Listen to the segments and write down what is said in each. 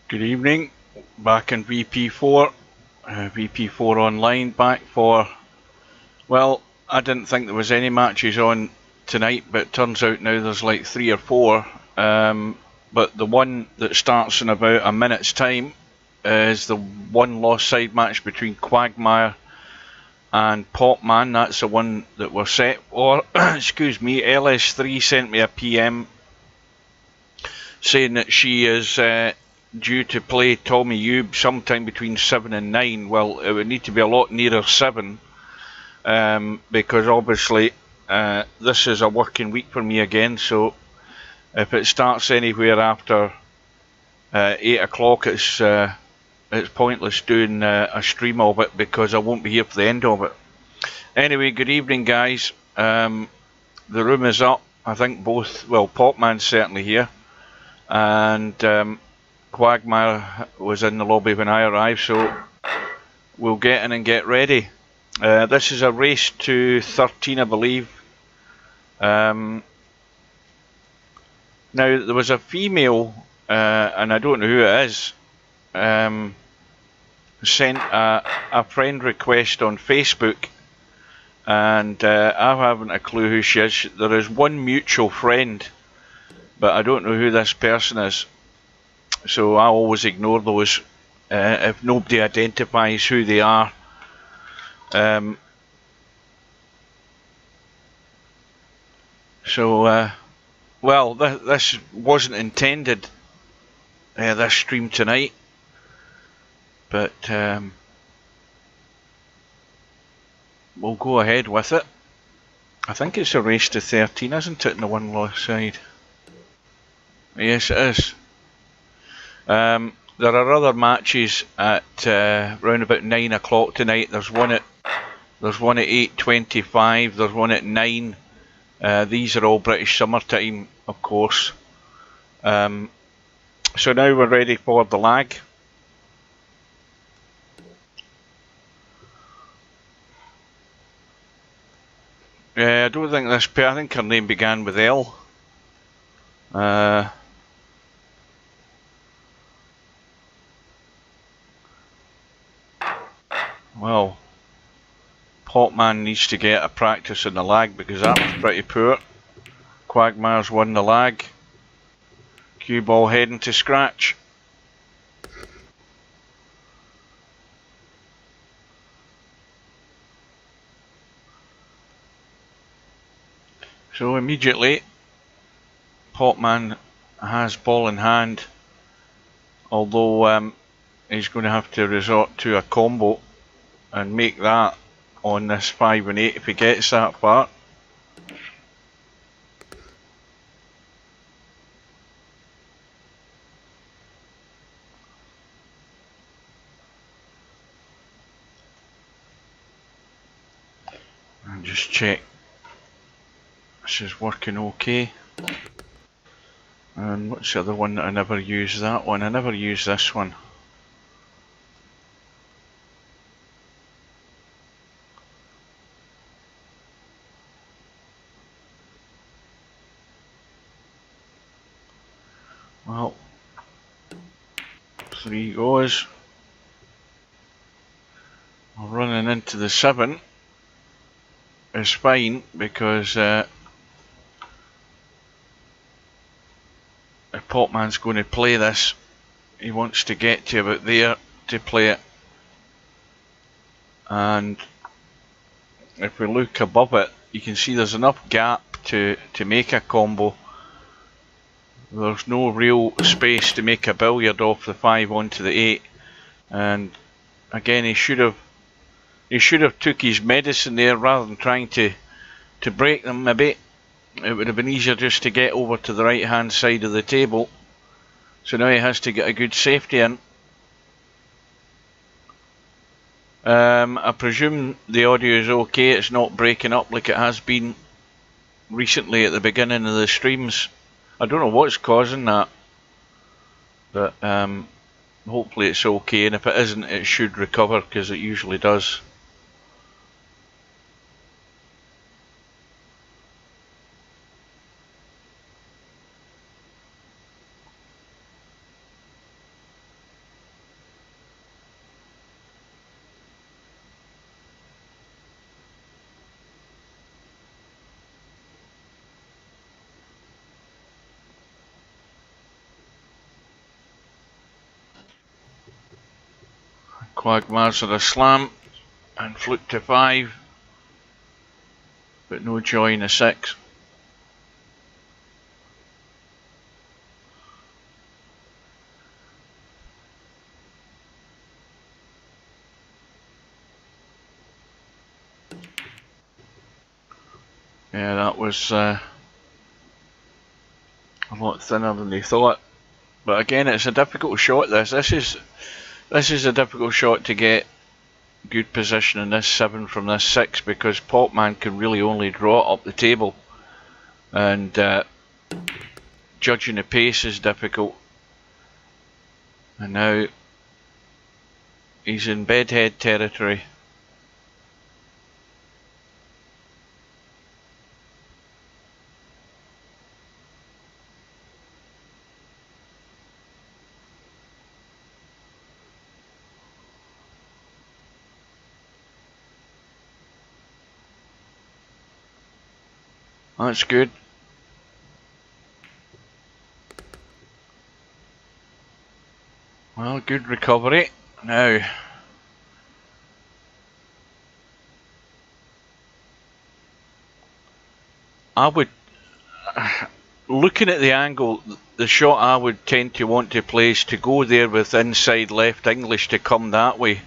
Good evening, back in VP4, VP4 online, back for, well, I didn't think there was any matches on tonight, but it turns out now there's like 3 or 4, but the one that starts in about a minute's time is the one lost side match between Quagmire and Potman. That's the one that we're set for. Excuse me, LS3 sent me a PM saying that she is due to play Tommy Ube sometime between 7 and 9. Well, it would need to be a lot nearer 7, because obviously this is a working week for me again, so if it starts anywhere after 8 o'clock, it's pointless doing a stream of it because I won't be here for the end of it. Anyway, good evening guys. The room is up. I think both, well, Potman's certainly here, and Quagmire was in the lobby when I arrived, so we'll get in and get ready. This is a race to 13, I believe. Now, there was a female, and I don't know who it is, sent a friend request on Facebook, and I haven't a clue who she is. There is one mutual friend, but I don't know who this person is. So I always ignore those if nobody identifies who they are. Well, this wasn't intended, this stream tonight, but we'll go ahead with it. I think it's a race to 13, isn't it, in the one lost side? Yes, it is. There are other matches at round about 9 o'clock tonight. There's one at 8:25. There's one at 9. These are all British summertime, of course. So now we're ready for the lag. I don't think this pair. I think her name began with L. Well, Potman needs to get a practice in the lag because that was pretty poor. Quagmire's won the lag. Cue ball heading to scratch. So immediately, Potman has ball in hand, although he's going to have to resort to a combo and make that on this 5 and 8 if he gets that far. And just check this is working okay. And what's the other one that I never use? That one, I never use this one. Well, 3 goes. Running into the 7 is fine because if Potman's going to play this, he wants to get to about there to play it. And if we look above it, you can see there's enough gap to make a combo. There's no real space to make a billiard off the 5 onto the 8, and again he should have took his medicine there rather than trying to break them a bit. It would have been easier just to get over to the right hand side of the table. So now he has to get a good safety in. I presume the audio is okay, it's not breaking up like it has been recently at the beginning of the streams. I don't know what's causing that, but hopefully it's okay, and if it isn't, it should recover because it usually does. Quagmires are a slam and fluke to 5, but no joy in a 6. Yeah, that was a lot thinner than they thought. But again, it's a difficult shot. This is a difficult shot to get good position in this 7 from this 6, because Potman can really only draw it up the table, and judging the pace is difficult. And now he's in bedhead territory. That's good. Well, good recovery. Now, I would, looking at the angle, the shot I would tend to want to play is to go there with inside left English to come that way.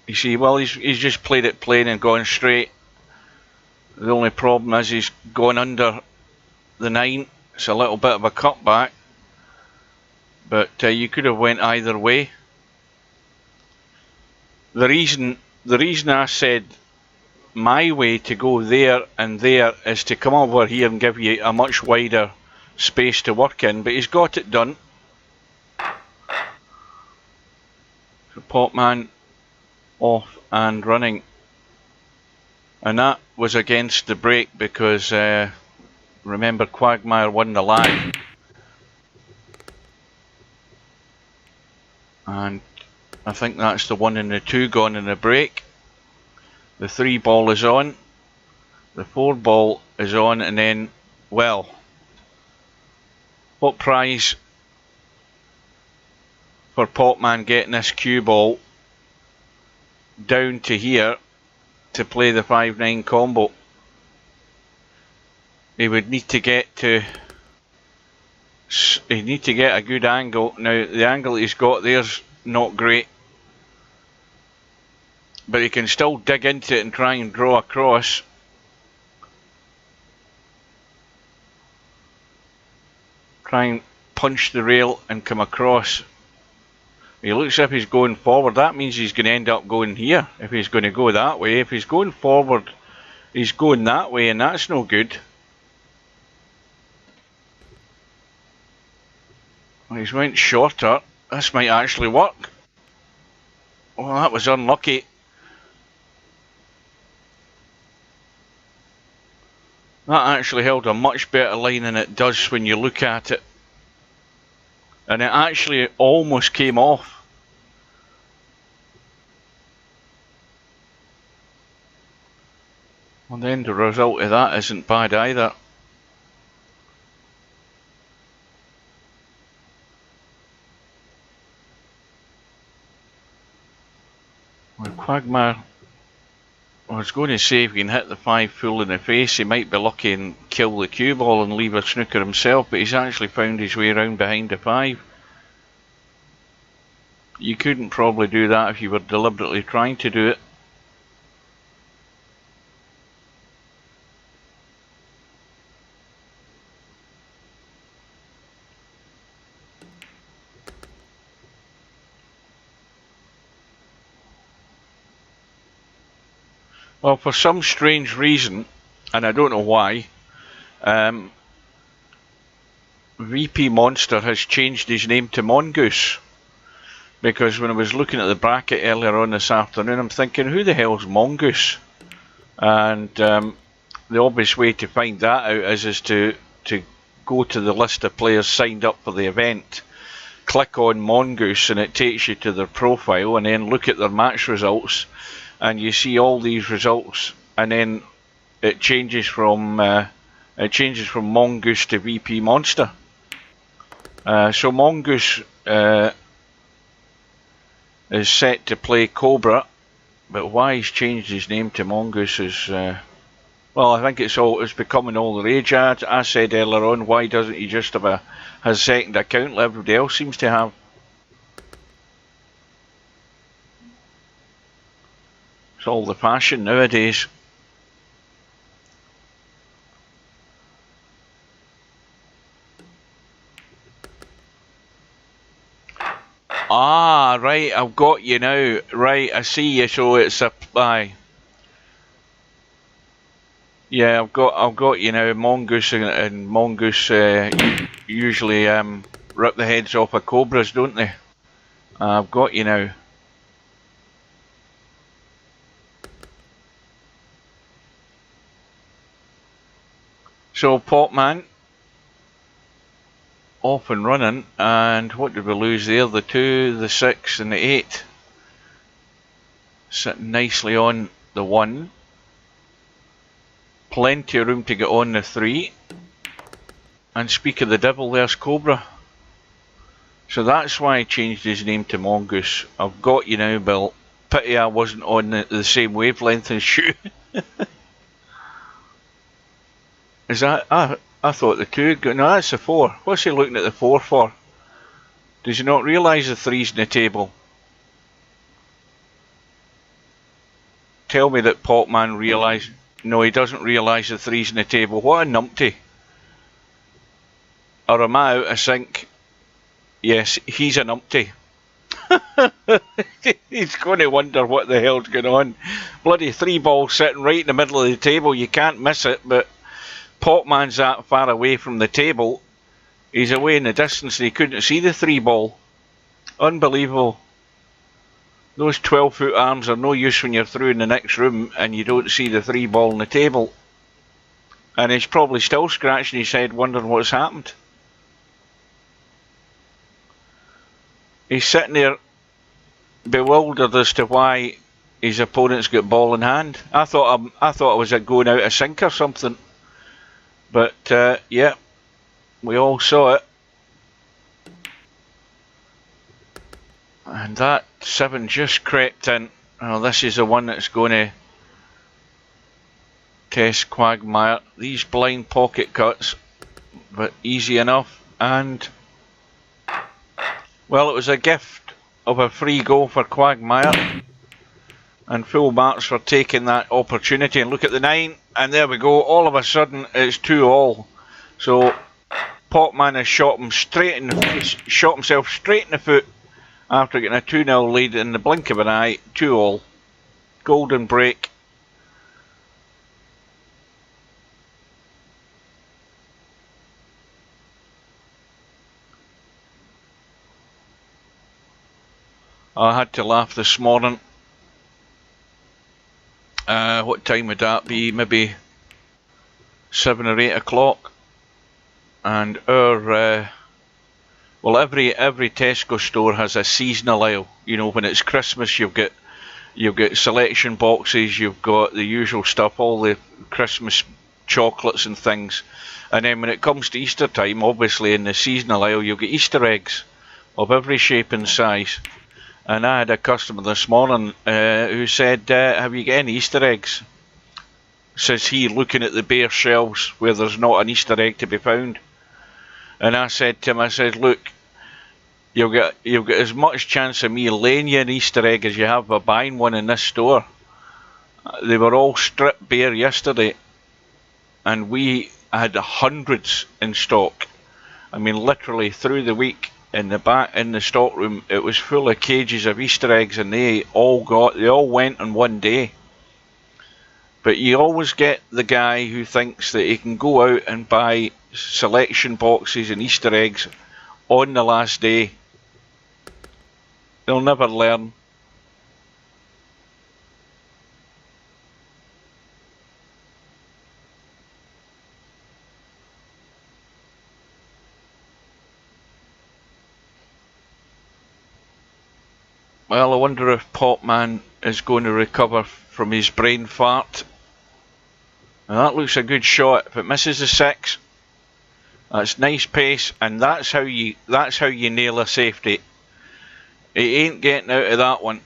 You see, well, he's just played it plain and gone straight. The only problem is he's gone under the 9. It's a little bit of a cutback, but you could have went either way. The reason I said my way to go there and there is to come over here and give you a much wider space to work in, but he's got it done. So Potman off and running. And that was against the break because, remember, Quagmire won the lag. And I think that's the 1 and the 2 gone in the break. The 3 ball is on. The 4 ball is on, and then, well, what prize for Potman getting this cue ball down to here to play the 5-9 combo? He would need to get a good angle. Now the angle he's got there's not great, but he can still dig into it and try and draw across. Try and punch the rail and come across. He looks as if he's going forward. That means he's going to end up going here if he's going to go that way. If he's going forward, he's going that way, and that's no good. Well, he's went shorter. This might actually work. Well, that was unlucky. That actually held a much better line than it does when you look at it. And it actually almost came off. Well, then the result of that isn't bad either. Well, Quagmire, I was going to say if he can hit the 5 full in the face, he might be lucky and kill the cue ball and leave a snooker himself, but he's actually found his way around behind the 5. You couldn't probably do that if you were deliberately trying to do it. Well, for some strange reason, and I don't know why, VP Monster has changed his name to Mongoose. Because when I was looking at the bracket earlier on this afternoon, I'm thinking, who the hell's Mongoose? And the obvious way to find that out is to go to the list of players signed up for the event, click on Mongoose, and it takes you to their profile, and then look at their match results. And you see all these results, and then it changes from Mongoose to VP Monster. So Mongoose is set to play Cobra, but why he's changed his name to Mongoose is, well, I think it's becoming all the rage. I said earlier on, why doesn't he just have his second account like everybody else seems to have? It's all the fashion nowadays. Ah, right, I've got you now. Right, I see you. So it's a yeah, I've got you now. Mongoose and Mongoose usually rip the heads off of cobras, don't they? I've got you now. So Potman off and running, and what did we lose there? The 2, the 6 and the 8. Sitting nicely on the 1. Plenty of room to get on the 3. And speak of the devil, there's Cobra. So that's why I changed his name to Mongoose. I've got you now, Bill. Pity I wasn't on the same wavelength as you. Is that... I thought the 2 had got... No, that's the 4. What's he looking at the 4 for? Does he not realise the 3's in the table? Tell me that Potman realised... No, he doesn't realise the 3's in the table. What a numpty. Or am I out of sync? Yes, he's a numpty. He's going to wonder what the hell's going on. Bloody 3 ball sitting right in the middle of the table. You can't miss it, but... Potman's that far away from the table. He's away in the distance and he couldn't see the 3 ball. Unbelievable. Those 12-foot arms are no use when you're through in the next room and you don't see the 3 ball on the table. And he's probably still scratching his head wondering what's happened. He's sitting there bewildered as to why his opponent's got ball in hand. I thought I was going out of sync or something. But, yeah, we all saw it. And that 7 just crept in. Oh, this is the one that's going to test Quagmire. These blind pocket cuts, but easy enough. And, well, it was a gift of a free go for Quagmire. And full marks for taking that opportunity. And look at the 9, and there we go. All of a sudden, it's 2-all. So Potman has shot himself straight in the foot after getting a 2-0 lead in the blink of an eye. 2-all. Golden break. I had to laugh this morning. What time would that be? Maybe 7 or 8 o'clock. And our well, every Tesco store has a seasonal aisle. You know, when it's Christmas, you've got selection boxes, you've got the usual stuff, all the Christmas chocolates and things. And then when it comes to Easter time, obviously in the seasonal aisle, you've got Easter eggs of every shape and size. And I had a customer this morning who said, have you got any Easter eggs? Says he, looking at the bare shelves where there's not an Easter egg to be found. And I said to him, I said, look, you've got as much chance of me laying you an Easter egg as you have by buying one in this store. They were all stripped bare yesterday. And we had hundreds in stock. I mean, literally through the week. In the stock room, it was full of cages of Easter eggs, and they all went on one day. But you always get the guy who thinks that he can go out and buy selection boxes and Easter eggs on the last day. They'll never learn. Well, I wonder if Potman is going to recover from his brain fart. And that looks a good shot. If it misses the 6, that's nice pace, and that's how you nail a safety. He ain't getting out of that one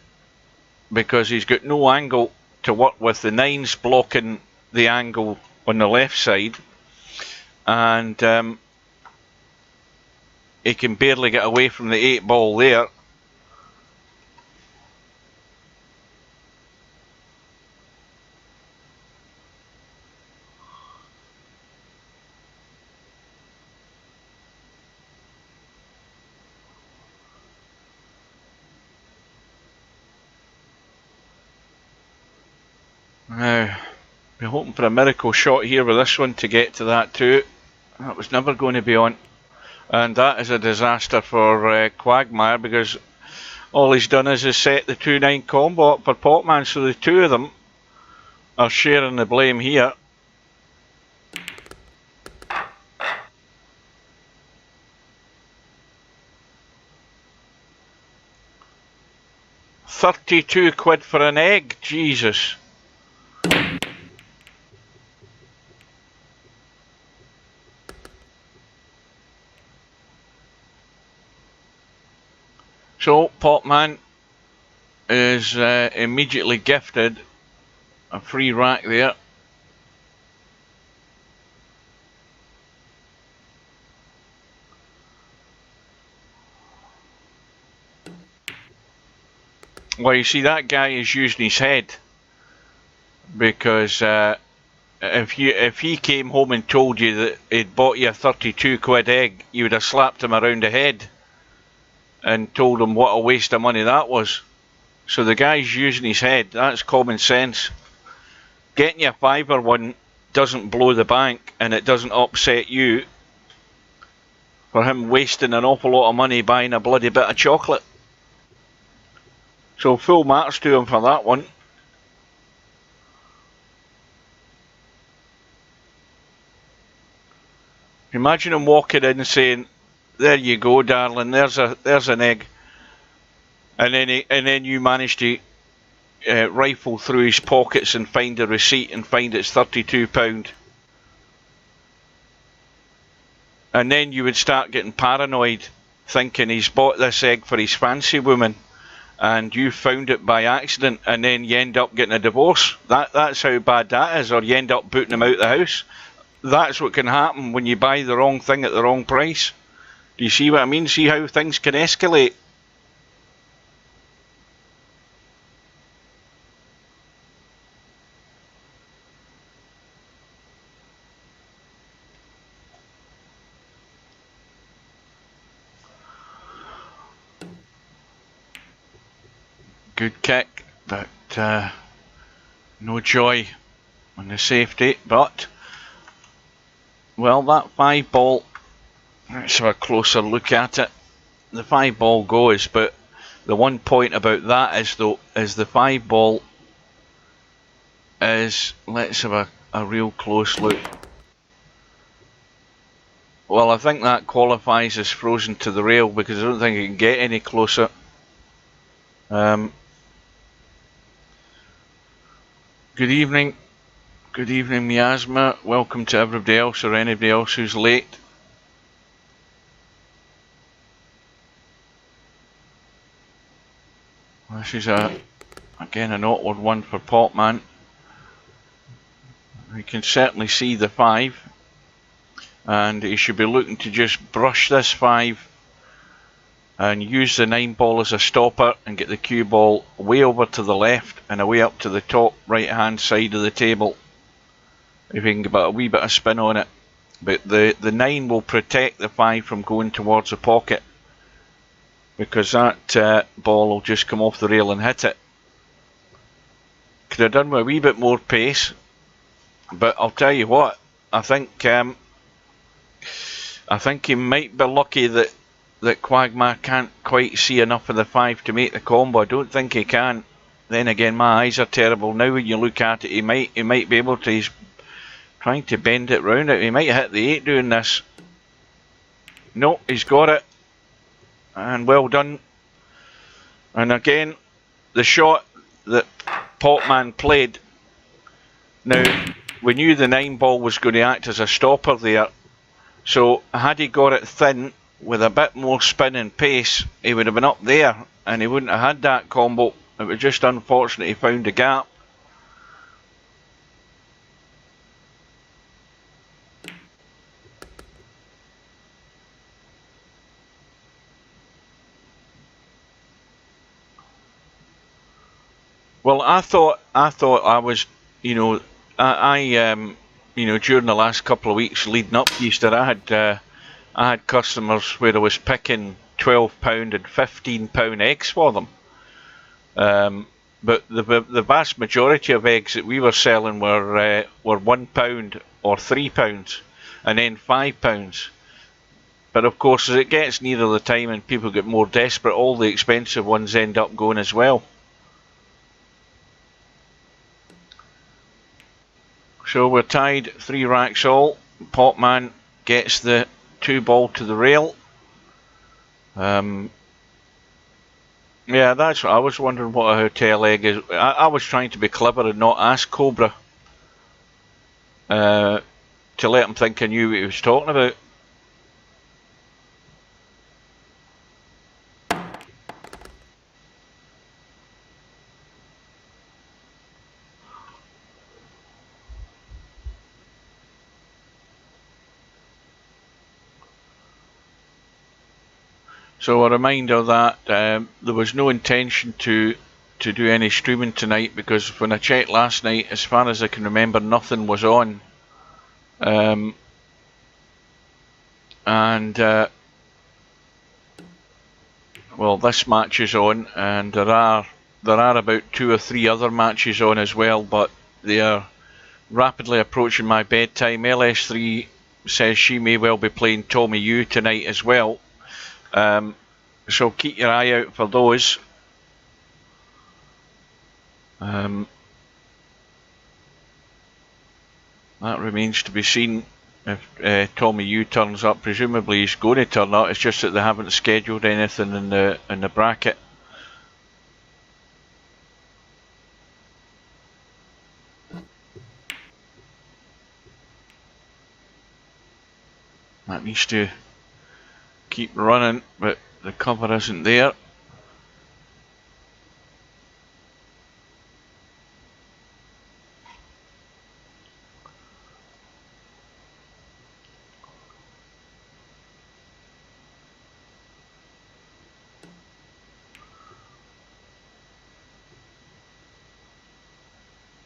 because he's got no angle to work with. The 9's blocking the angle on the left side, and he can barely get away from the 8 ball there. Now, we're hoping for a miracle shot here with this one to get to that 2. That was never going to be on. And that is a disaster for Quagmire, because all he's done is set the 2-9 combo up for Potman, so the 2 of them are sharing the blame here. £32 for an egg, Jesus. So Potman is immediately gifted a free rack there. Well, you see, that guy is using his head, because if he came home and told you that he'd bought you a £32 egg, you would have slapped him around the head and told him what a waste of money that was. So the guy's using his head. That's common sense. Getting you a fiver one doesn't blow the bank, and it doesn't upset you for him wasting an awful lot of money buying a bloody bit of chocolate. So full marks to him for that one. Imagine him walking in saying, "There you go, darling. There's an egg," and then you manage to rifle through his pockets and find a receipt and find it's £32. And then you would start getting paranoid, thinking he's bought this egg for his fancy woman, and you found it by accident, and then you end up getting a divorce. That's how bad that is, or you end up booting him out of the house. That's what can happen when you buy the wrong thing at the wrong price. Do you see what I mean? See how things can escalate? Good kick, but no joy on the safety. But, well, that 5 ball, let's have a closer look at it. The 5 ball goes, but the one point about that is the 5 ball is, let's have a real close look. Well, I think that qualifies as frozen to the rail, because I don't think it can get any closer. Good evening, Miasma. Welcome to everybody else, or anybody else who's late. This is again an awkward one for Potman. You can certainly see the 5, and he should be looking to just brush this 5 and use the 9 ball as a stopper and get the cue ball way over to the left and away up to the top right hand side of the table, if you can get a wee bit of spin on it. But the 9 will protect the 5 from going towards the pocket, because that ball will just come off the rail and hit it. Could have done with a wee bit more pace, but I'll tell you what, I think he might be lucky that Quagmire can't quite see enough of the 5 to make the combo. I don't think he can. Then again, my eyes are terrible. Now when you look at it, he might be able to. He's trying to bend it round it. He might hit the 8 doing this. No, he's got it. And well done. And again, the shot that Potman played. Now, we knew the 9 ball was going to act as a stopper there. So had he got it thin, with a bit more spin and pace, he would have been up there and he wouldn't have had that combo. It was just unfortunate he found a gap. Well, I thought I was, you know, you know, during the last couple of weeks leading up to Easter, I had customers where I was picking £12 and £15 eggs for them. But the vast majority of eggs that we were selling were £1 or £3, and then £5. But of course, as it gets nearer the time and people get more desperate, all the expensive ones end up going as well. So we're tied, 3 racks all. Potman gets the 2 ball to the rail. Yeah, that's what I was wondering, what a hotel egg is. I was trying to be clever and not ask Cobra to let him think I knew what he was talking about. So a reminder that there was no intention to do any streaming tonight, because when I checked last night, as far as I can remember, nothing was on. Well, this match is on, and there are about 2 or 3 other matches on as well, but they are rapidly approaching my bedtime. LS3 says she may well be playing Tommy U tonight as well. So keep your eye out for those. That remains to be seen if Tommy U turns up. Presumably he's going to turn up. It's just that they haven't scheduled anything in the bracket. That needs to keep running, but the cover isn't there.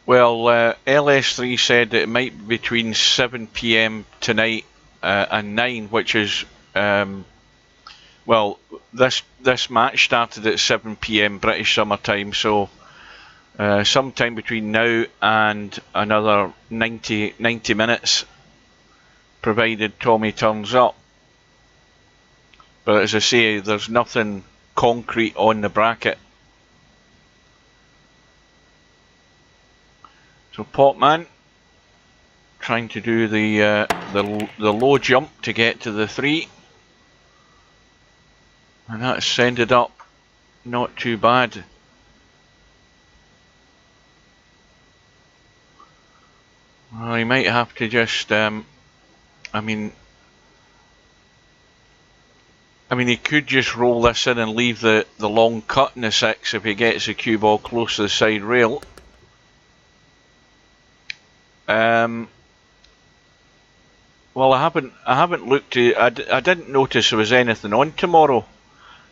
Well, LS3 said that it might be between 7 PM tonight and 9, which is well, this match started at 7 PM British Summer Time, so sometime between now and another 90 minutes, provided Tommy turns up. But as I say, there's nothing concrete on the bracket. So Potman trying to do the low jump to get to the 3. And that's ended up not too bad. Well, he might have to just, I mean, he could just roll this in and leave the long cut in the 6 if he gets the cue ball close to the side rail. Well, I haven't looked at. I didn't notice there was anything on tomorrow.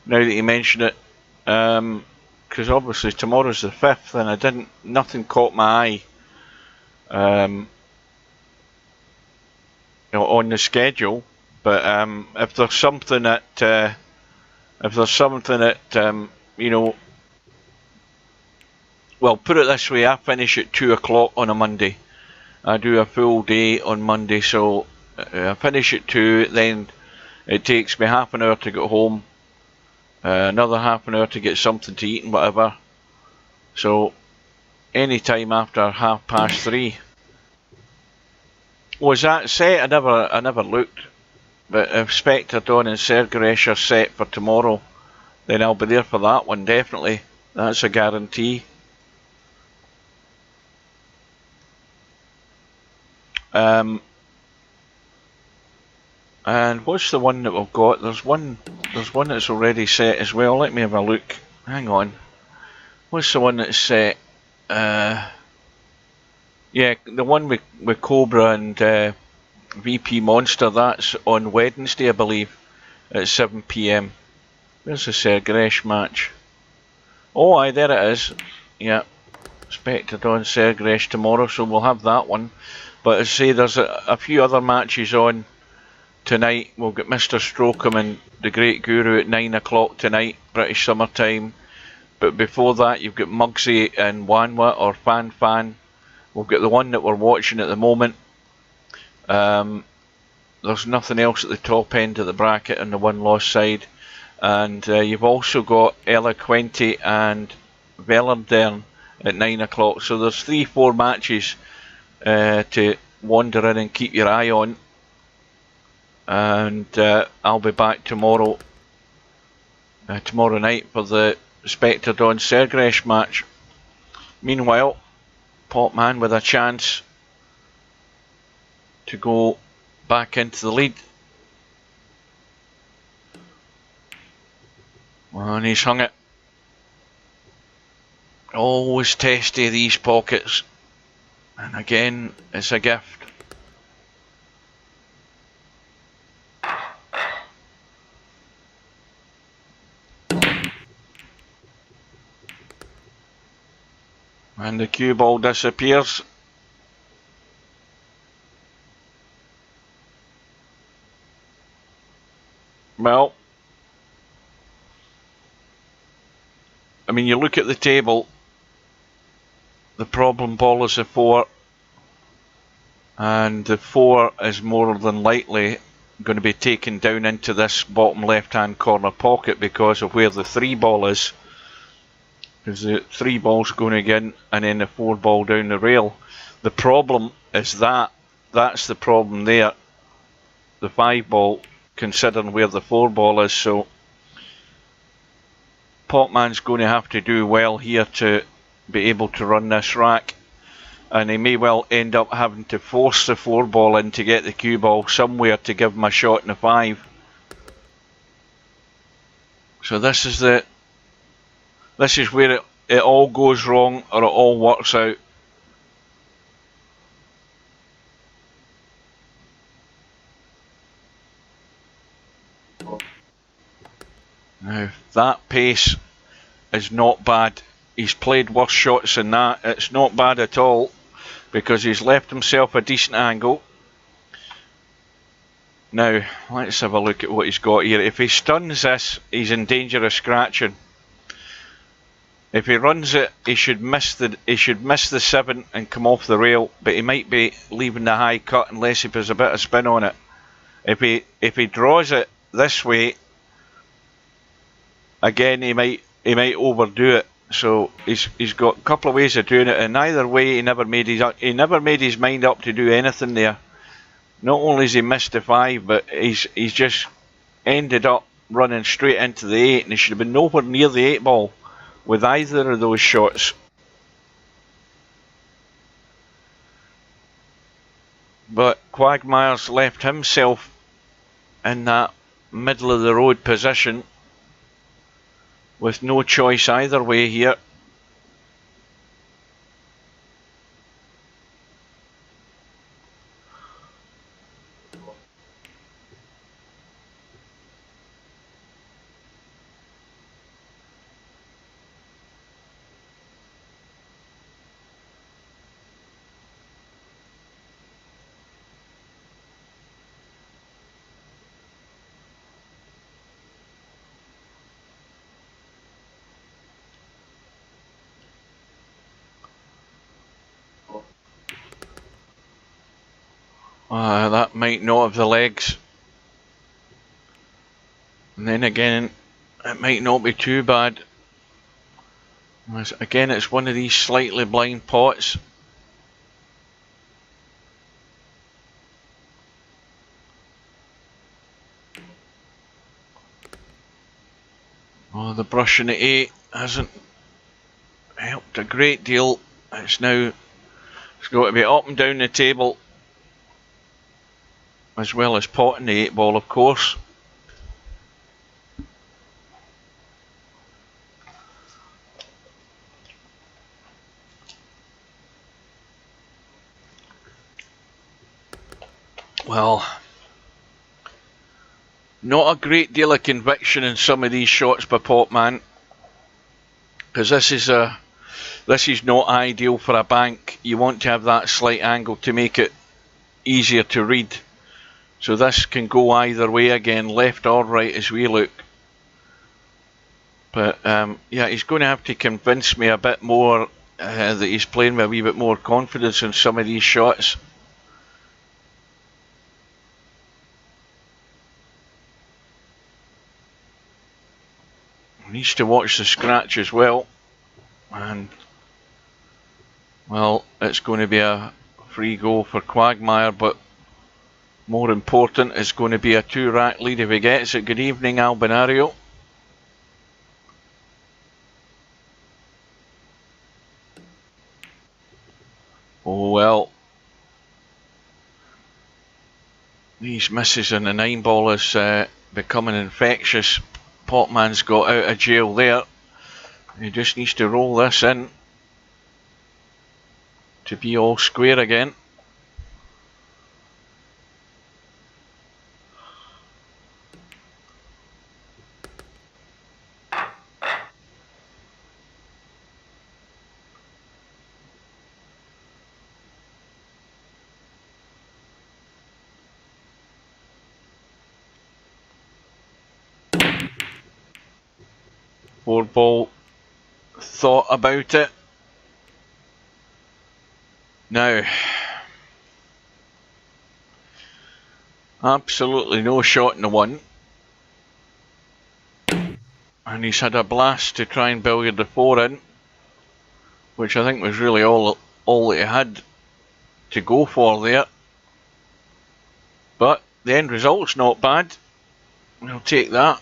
Now that you mention it, because obviously tomorrow's the 5th, and nothing caught my eye on the schedule. But if there's something that you know, well, put it this way, I finish at 2 o'clock on a Monday. I do a full day on Monday, so I finish at 2. Then it takes me half an hour to get home. Another half an hour to get something to eat and whatever. So any time after 3:30. Was that set? I never looked. But if Spectre, Dawn and Sergeresh are set for tomorrow, then I'll be there for that one, definitely. That's a guarantee. And what's the one that we've got? There's one that's already set as well. Let me have a look. hang on. What's the one that's yeah, the one with Cobra and VP Monster, that's on Wednesday, I believe, at 7 PM. Where's the Sergresh match? Oh, aye, there it is. Yeah, expected on Sergresh tomorrow, so we'll have that one. But as I say, there's a few other matches on tonight. We'll get Mr. Strocum and the Great Guru at 9 o'clock tonight, British Summertime. But before that, you've got Muggsy and Wanwa, or Fan Fan. We'll get the one that we're watching at the moment. There's nothing else at the top end of the bracket on the one-loss side. And you've also got Eloquenti and Velandern at 9 o'clock. So there's 3-4 matches to wander in and keep your eye on. And I'll be back tomorrow night for the Spectre Dawn Sergresh match. Meanwhile, Potman with a chance to go back into the lead. And he's hung it. Always testy, these pockets. And again, it's a gift. And the cue ball disappears. Well, I mean, you look at the table, the problem ball is a 4, and the 4 is more than likely going to be taken down into this bottom left hand corner pocket because of where the 3 ball is. Because the 3 ball's going again, and then the 4 ball down the rail. The problem is that's the problem there. The 5 ball, considering where the 4 ball is. So Potman's going to have to do well here to be able to run this rack, and he may well end up having to force the 4 ball in to get the cue ball somewhere to give him a shot in the 5. So this is where it all goes wrong, or it all works out. Now, that pace is not bad. He's played worse shots than that. It's not bad at all, because he's left himself a decent angle. Now, let's have a look at what he's got here. If he stuns this, he's in danger of scratching. If he runs it, he should miss the 7 and come off the rail, but he might be leaving the high cut unless he puts a bit of spin on it. If he draws it this way, again he might overdo it. So he's got a couple of ways of doing it, and either way he never made his mind up to do anything there. Not only has he missed the 5, but he's just ended up running straight into the 8, and he should have been nowhere near the 8 ball with either of those shots. But Quagmire's left himself in that middle of the road position with no choice either way here. That might not have the legs. And then again, it might not be too bad. Again, it's one of these slightly blind pots. Oh, the brush in the 8 hasn't helped a great deal. It's got to be up and down the table, as well as potting the 8 ball, of course. Well, not a great deal of conviction in some of these shots by Potman, because this is not ideal for a bank. You want to have that slight angle to make it easier to read. So this can go either way again, left or right as we look. But yeah, he's going to have to convince me a bit more that he's playing with a wee bit more confidence in some of these shots. He needs to watch the scratch as well. And well, it's going to be a free goal for Quagmire, but more important, it's going to be a 2-rack lead if he gets it. Good evening, Albinario. Oh well, these misses in the 9-ball is becoming infectious. Potman's got out of jail there. He just needs to roll this in to be all square again. Ball thought about it. Now, absolutely no shot in the 1. And he's had a blast to try and billiard the 4 in, which I think was really all that he had to go for there. But the end result's not bad. We'll take that.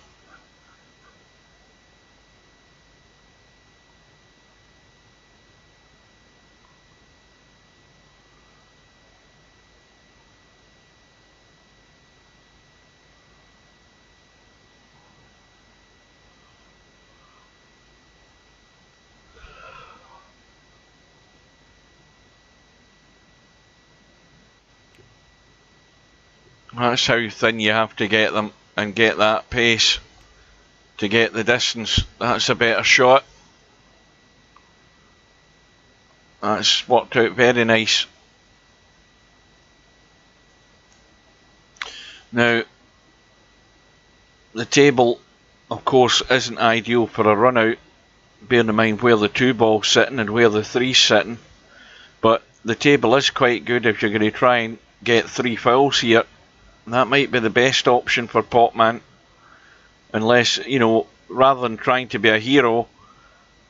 That's how thin you have to get them and get that pace to get the distance. That's a better shot. That's worked out very nice. Now, the table, of course, isn't ideal for a run out, bearing in mind where the 2-ball's sitting and where the 3's sitting. But the table is quite good if you're going to try and get 3 fouls here. That might be the best option for Potman, unless, you know, rather than trying to be a hero,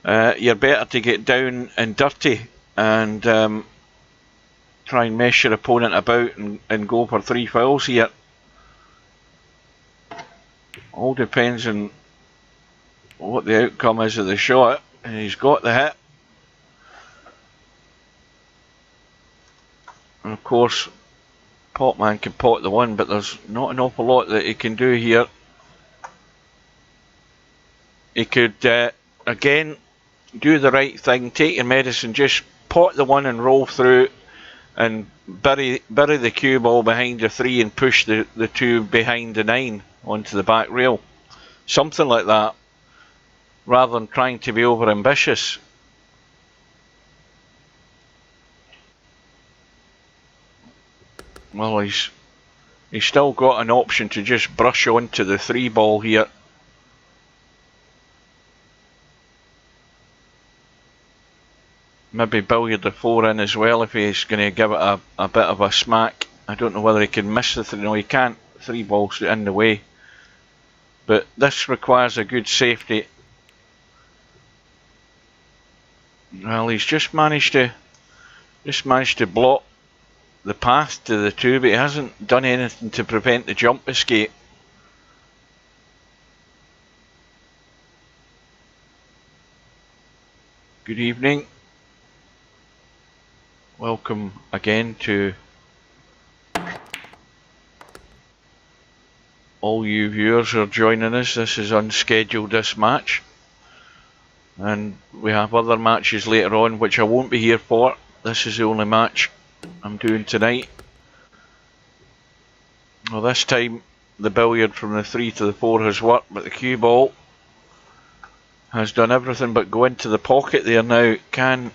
you're better to get down and dirty and try and mess your opponent about and go for 3 fouls here. All depends on what the outcome is of the shot, and he's got the hit. And of course, Potman can pot the 1, but there's not an awful lot that he can do here. He could, again, do the right thing, take your medicine, just pot the 1 and roll through and bury the cue ball behind the 3 and push the 2 behind the 9 onto the back rail. Something like that, rather than trying to be over ambitious. Well, he's still got an option to just brush onto the 3-ball here. Maybe billiard the 4 in as well if he's going to give it a bit of a smack. I don't know whether he can miss the 3. No, he can't. 3 balls in the way. But this requires a good safety. Well, he's just managed to block the path to the 2, but he hasn't done anything to prevent the jump escape. Good evening. Welcome again to all you viewers who are joining us. This is unscheduled, this match. And we have other matches later on which I won't be here for. This is the only match I'm doing tonight. Well, this time the billiard from the 3 to the 4 has worked, but the cue ball has done everything but go into the pocket there now. Can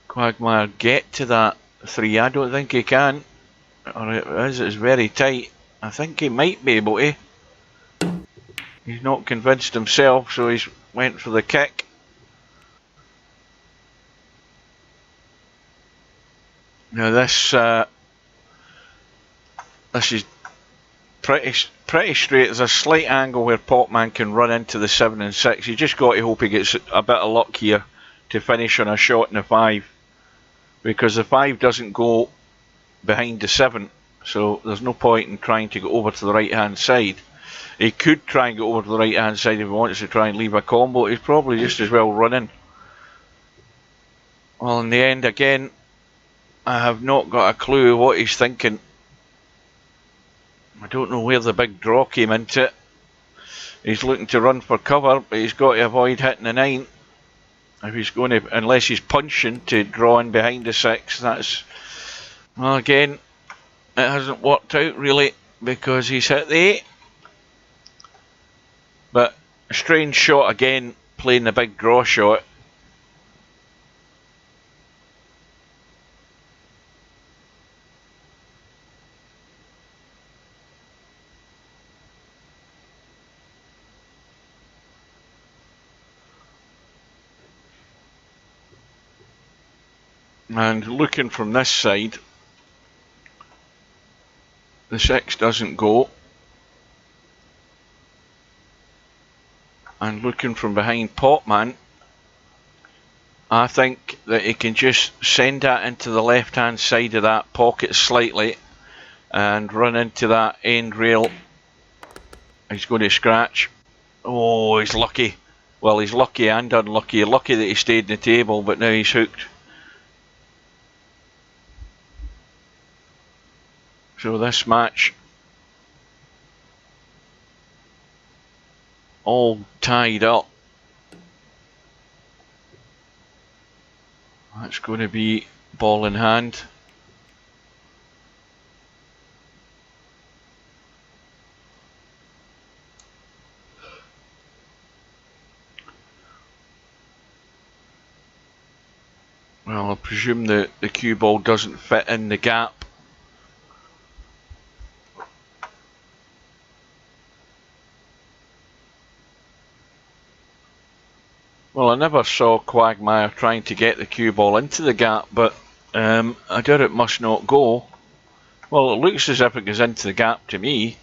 Quagmire get to that 3? I don't think he can. Or it's very tight. I think he might be able to. He's not convinced himself, so he's went for the kick. Now this is pretty straight. There's a slight angle where Potman can run into the 7 and 6. You just got to hope he gets a bit of luck here to finish on a shot in the 5, because the 5 doesn't go behind the 7, so there's no point in trying to go over to the right hand side. He could try and go over to the right hand side if he wants to try and leave a combo. He's probably just as well running. Well, in the end, again, I have not got a clue what he's thinking. I don't know where the big draw came into. He's looking to run for cover, but he's got to avoid hitting the 9. If he's going to, unless he's punching to draw in behind the 6, that's... Well, again, it hasn't worked out really, because he's hit the 8. But a strange shot again, playing the big draw shot. And looking from this side, the 6 doesn't go. And looking from behind Potman, I think that he can just send that into the left hand side of that pocket slightly and run into that end rail. He's going to scratch. Oh, he's lucky. Well, he's lucky and unlucky. Lucky that he stayed in the table, but now he's hooked. So this match all tied up. That's going to be ball in hand. Well, I presume the cue ball doesn't fit in the gap. Well, I never saw Quagmire trying to get the cue ball into the gap, but I doubt it must not go. Well, it looks as if it goes into the gap to me.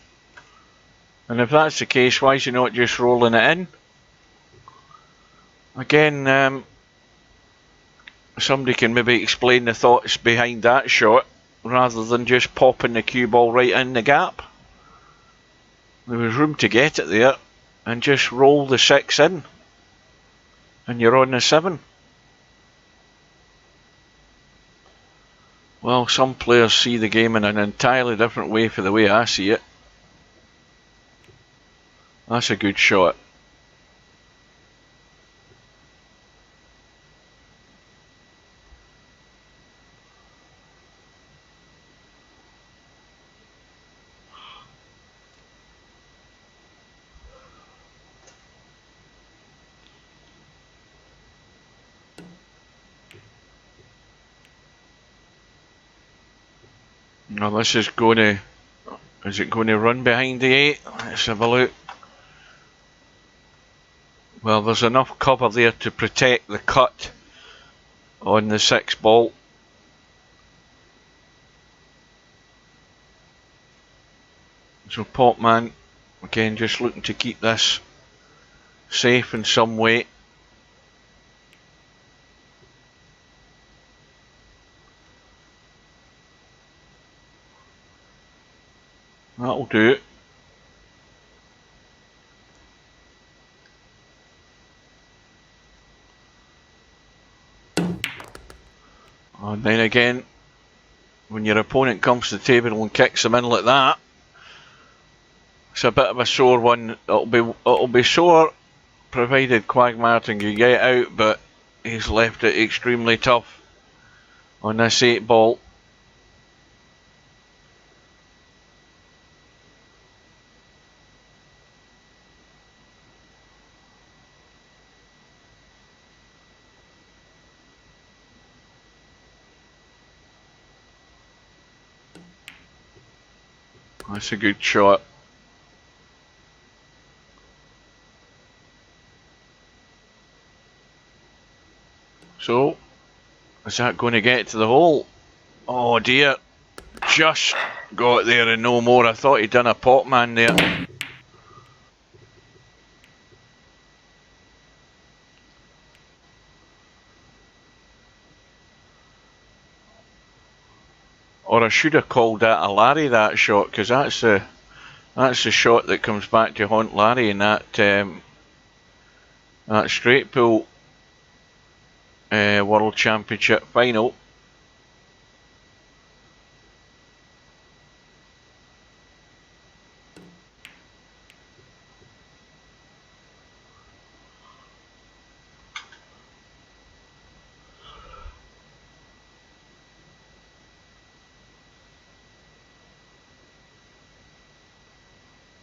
And if that's the case, why is he not just rolling it in? Again, somebody can maybe explain the thoughts behind that shot, rather than just popping the cue ball right in the gap. There was room to get it there, and just roll the 6 in. And you're on the 7. Well, some players see the game in an entirely different way for the way I see it. That's a good shot. Now this is going to... Is it going to run behind the 8? Let's have a look. Well, there's enough cover there to protect the cut on the 6 ball. So Potman, again, just looking to keep this safe in some way. That'll do it. And then again, when your opponent comes to the table and kicks them in like that, it's a bit of a sore one. It'll be sore provided Quagmire can get out, but he's left it extremely tough on this 8 ball. That's a good shot. So, is that going to get to the hole? Oh dear. Just got there and no more. I thought he'd done a Potman there. Or I should have called that a Larry, that shot, because that's the shot that comes back to haunt Larry in that straight pool World Championship final.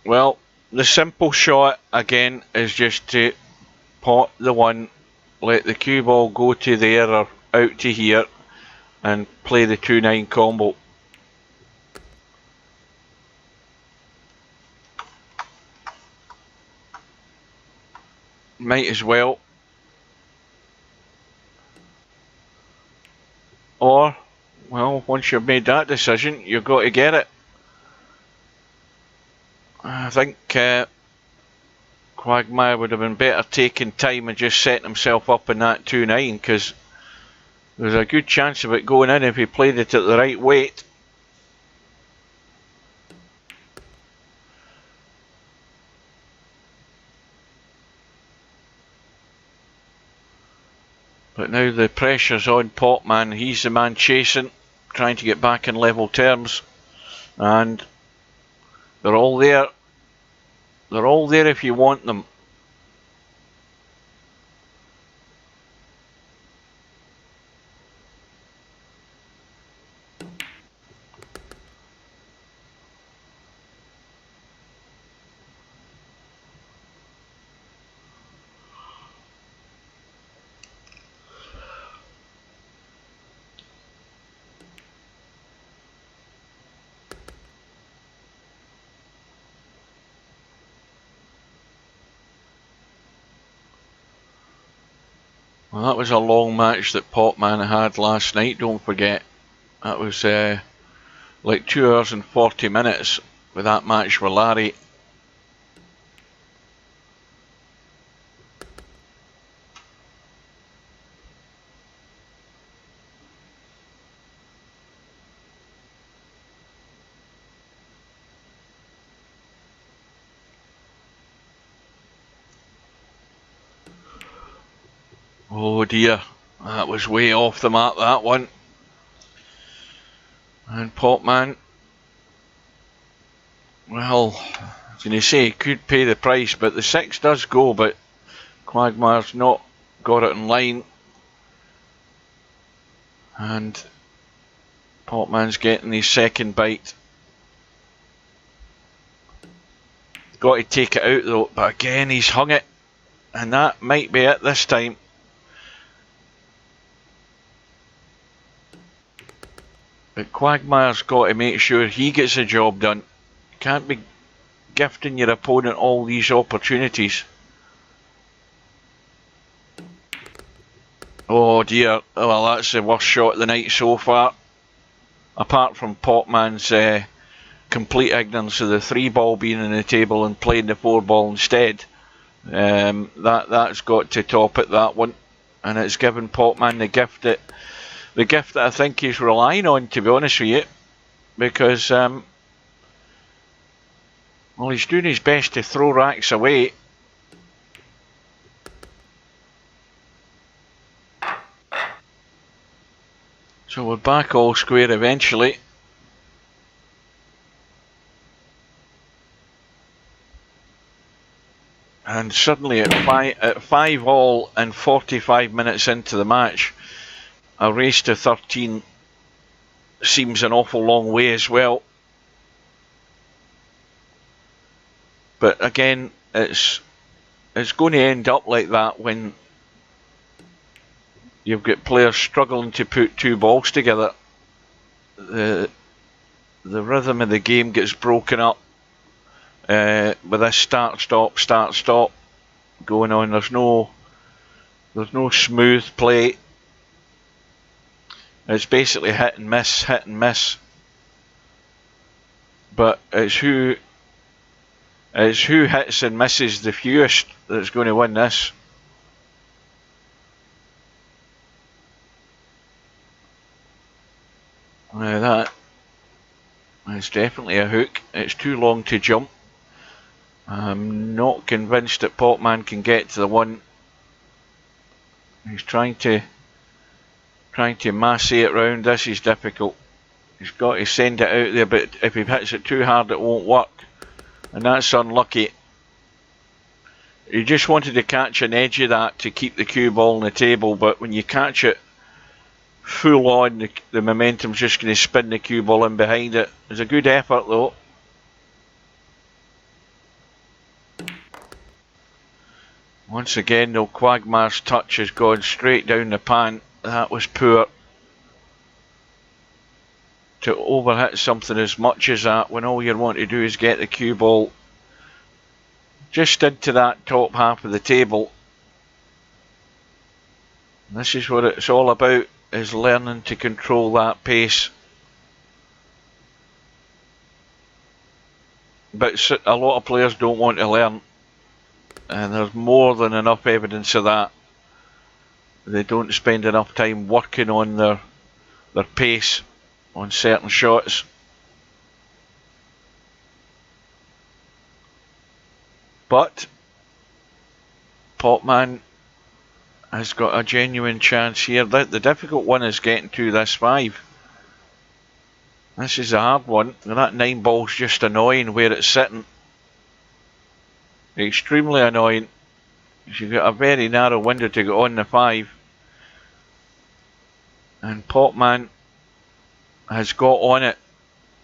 Well, the simple shot again is just to pot the one, let the cue ball go to there or out to here, and play the 2-9 combo. Might as well. Or, well, once you've made that decision, you've got to get it. I think Quagmire would have been better taking time and just setting himself up in that 2-9, because there's a good chance of it going in if he played it at the right weight. But now the pressure's on Potman. He's the man chasing, trying to get back in level terms. And they're all there. They're all there if you want them. Well, that was a long match that Potman had last night, don't forget. That was like 2 hours and 40 minutes with that match with Larry. Oh dear, that was way off the map, that one. And Potman, well, can you say he could pay the price, but the 6 does go, but Quagmire's not got it in line. And Potman's getting his second bite. Got to take it out though, but again he's hung it. And that might be it this time. But Quagmire's got to make sure he gets the job done. Can't be gifting your opponent all these opportunities. Oh dear, well that's the worst shot of the night so far. Apart from Potman's complete ignorance of the 3-ball being on the table and playing the 4-ball instead. That's got to top it, that one. And it's given Potman the gift that I think he's relying on, to be honest with you, because well, he's doing his best to throw racks away. So we're back all square eventually. And suddenly at 5 all and 45 minutes into the match, a race to 13 seems an awful long way as well. But again, it's going to end up like that when you've got players struggling to put 2 balls together. the rhythm of the game gets broken up with this start stop going on. There's no smooth play. It's basically hit and miss. But it's who hits and misses the fewest that's going to win this. Now that is definitely a hook. It's too long to jump. I'm not convinced that Potman can get to the one. He's trying to massey it round. This is difficult. He's got to send it out there, but if he hits it too hard it won't work. And that's unlucky. He just wanted to catch an edge of that to keep the cue ball on the table, but when you catch it full on, the momentum's just going to spin the cue ball in behind it. It's a good effort though. Once again though, Quagmire's touch has gone straight down the pan. That was poor. To overhit something as much as that when all you want to do is get the cue ball just into that top half of the table. This is what it's all about, is learning to control that pace. But a lot of players don't want to learn, and there's more than enough evidence of that. They don't spend enough time working on their pace on certain shots. But Potman has got a genuine chance here. The difficult one is getting to this 5. This is a hard one. That 9 ball's just annoying where it's sitting. Extremely annoying. You've got a very narrow window to get on the 5. And Potman has got on it,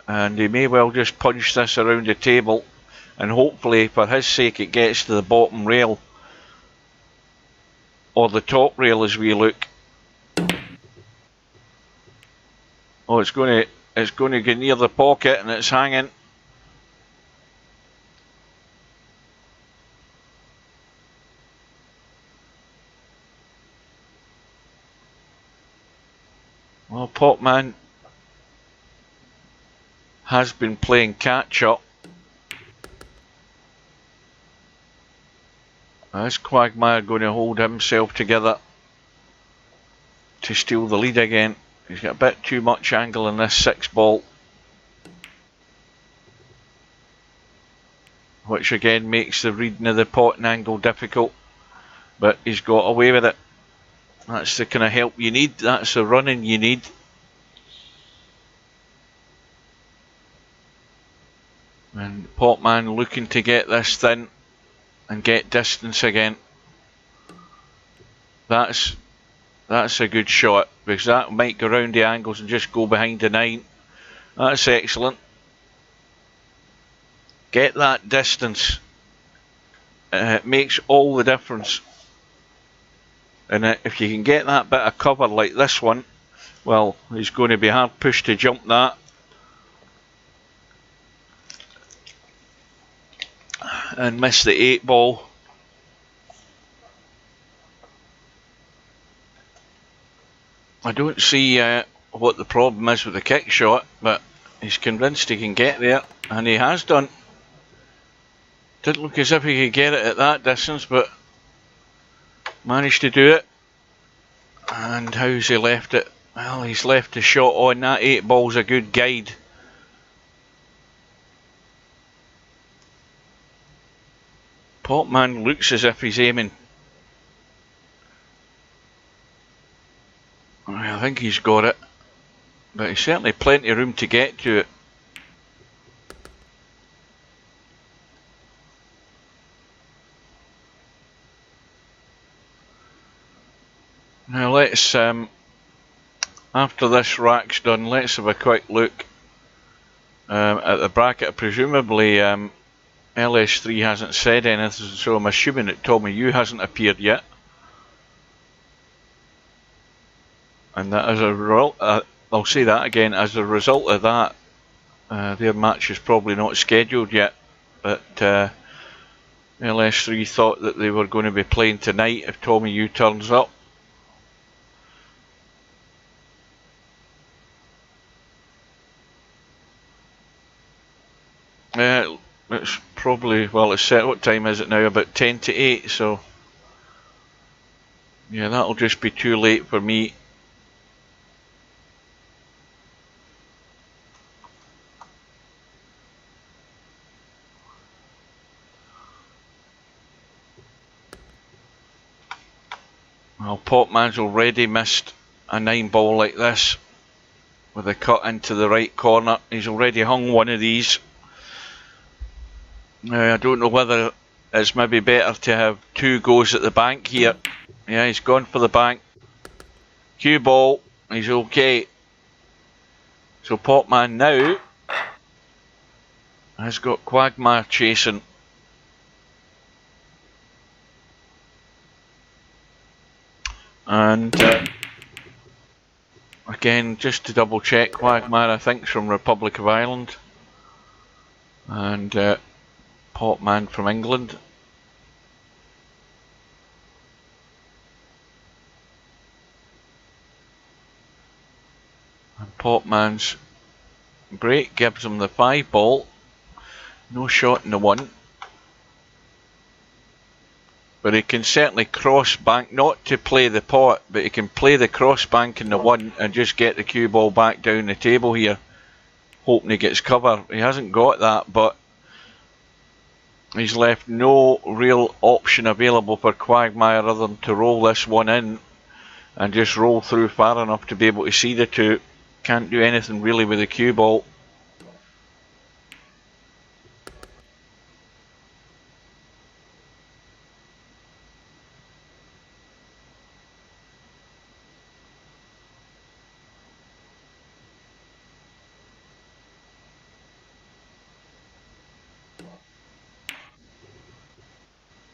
and he may well just punch this around the table, and hopefully for his sake it gets to the bottom rail or the top rail as we look. Oh, it's going to get near the pocket and it's hanging. Well, Potman has been playing catch up. Is Quagmire going to hold himself together to steal the lead again? He's got a bit too much angle in this 6 ball, which again makes the reading of the pot and angle difficult, but he's got away with it. That's the kind of help you need, that's the running you need. And Potman looking to get this thin and get distance again. That's a good shot, because that might go round the angles and just go behind the 9. That's excellent. Get that distance. It makes all the difference. And if you can get that bit of cover like this one, well, he's going to be hard pushed to jump that. And miss the 8 ball. I don't see what the problem is with the kick shot, but he's convinced he can get there, and he has done. Didn't look as if he could get it at that distance, but managed to do it. And how's he left it? Well, he's left the shot on. That 8 ball's a good guide. Potman looks as if he's aiming. I think he's got it, but he's certainly plenty of room to get to it. Now let's, after this rack's done, let's have a quick look at the bracket. Presumably LS3 hasn't said anything, so I'm assuming that Tommy U hasn't appeared yet. And that as a result, I'll say that again, as a result of that, Their match is probably not scheduled yet, but LS3 thought that they were going to be playing tonight if Tommy U turns up. It's probably, well, it's set, what time is it now? About 10 to 8, so yeah, that'll just be too late for me. Well, Potman's already missed a 9-ball like this with a cut into the right corner. He's already hung one of these. Now, I don't know whether it's maybe better to have 2 goes at the bank here. Yeah, he's gone for the bank. Cue ball, he's okay. So Potman now has got Quagmire chasing. And again, just to double check, Quagmire I think is from Republic of Ireland. And Potman from England. And Potman's break gives him the 5-ball. No shot in the 1. But he can certainly cross bank, not to play the pot, but he can play the cross bank in the 1 and just get the cue ball back down the table here, hoping he gets cover. He hasn't got that, but he's left no real option available for Quagmire other than to roll this one in and just roll through far enough to be able to see the 2. Can't do anything really with the cue ball.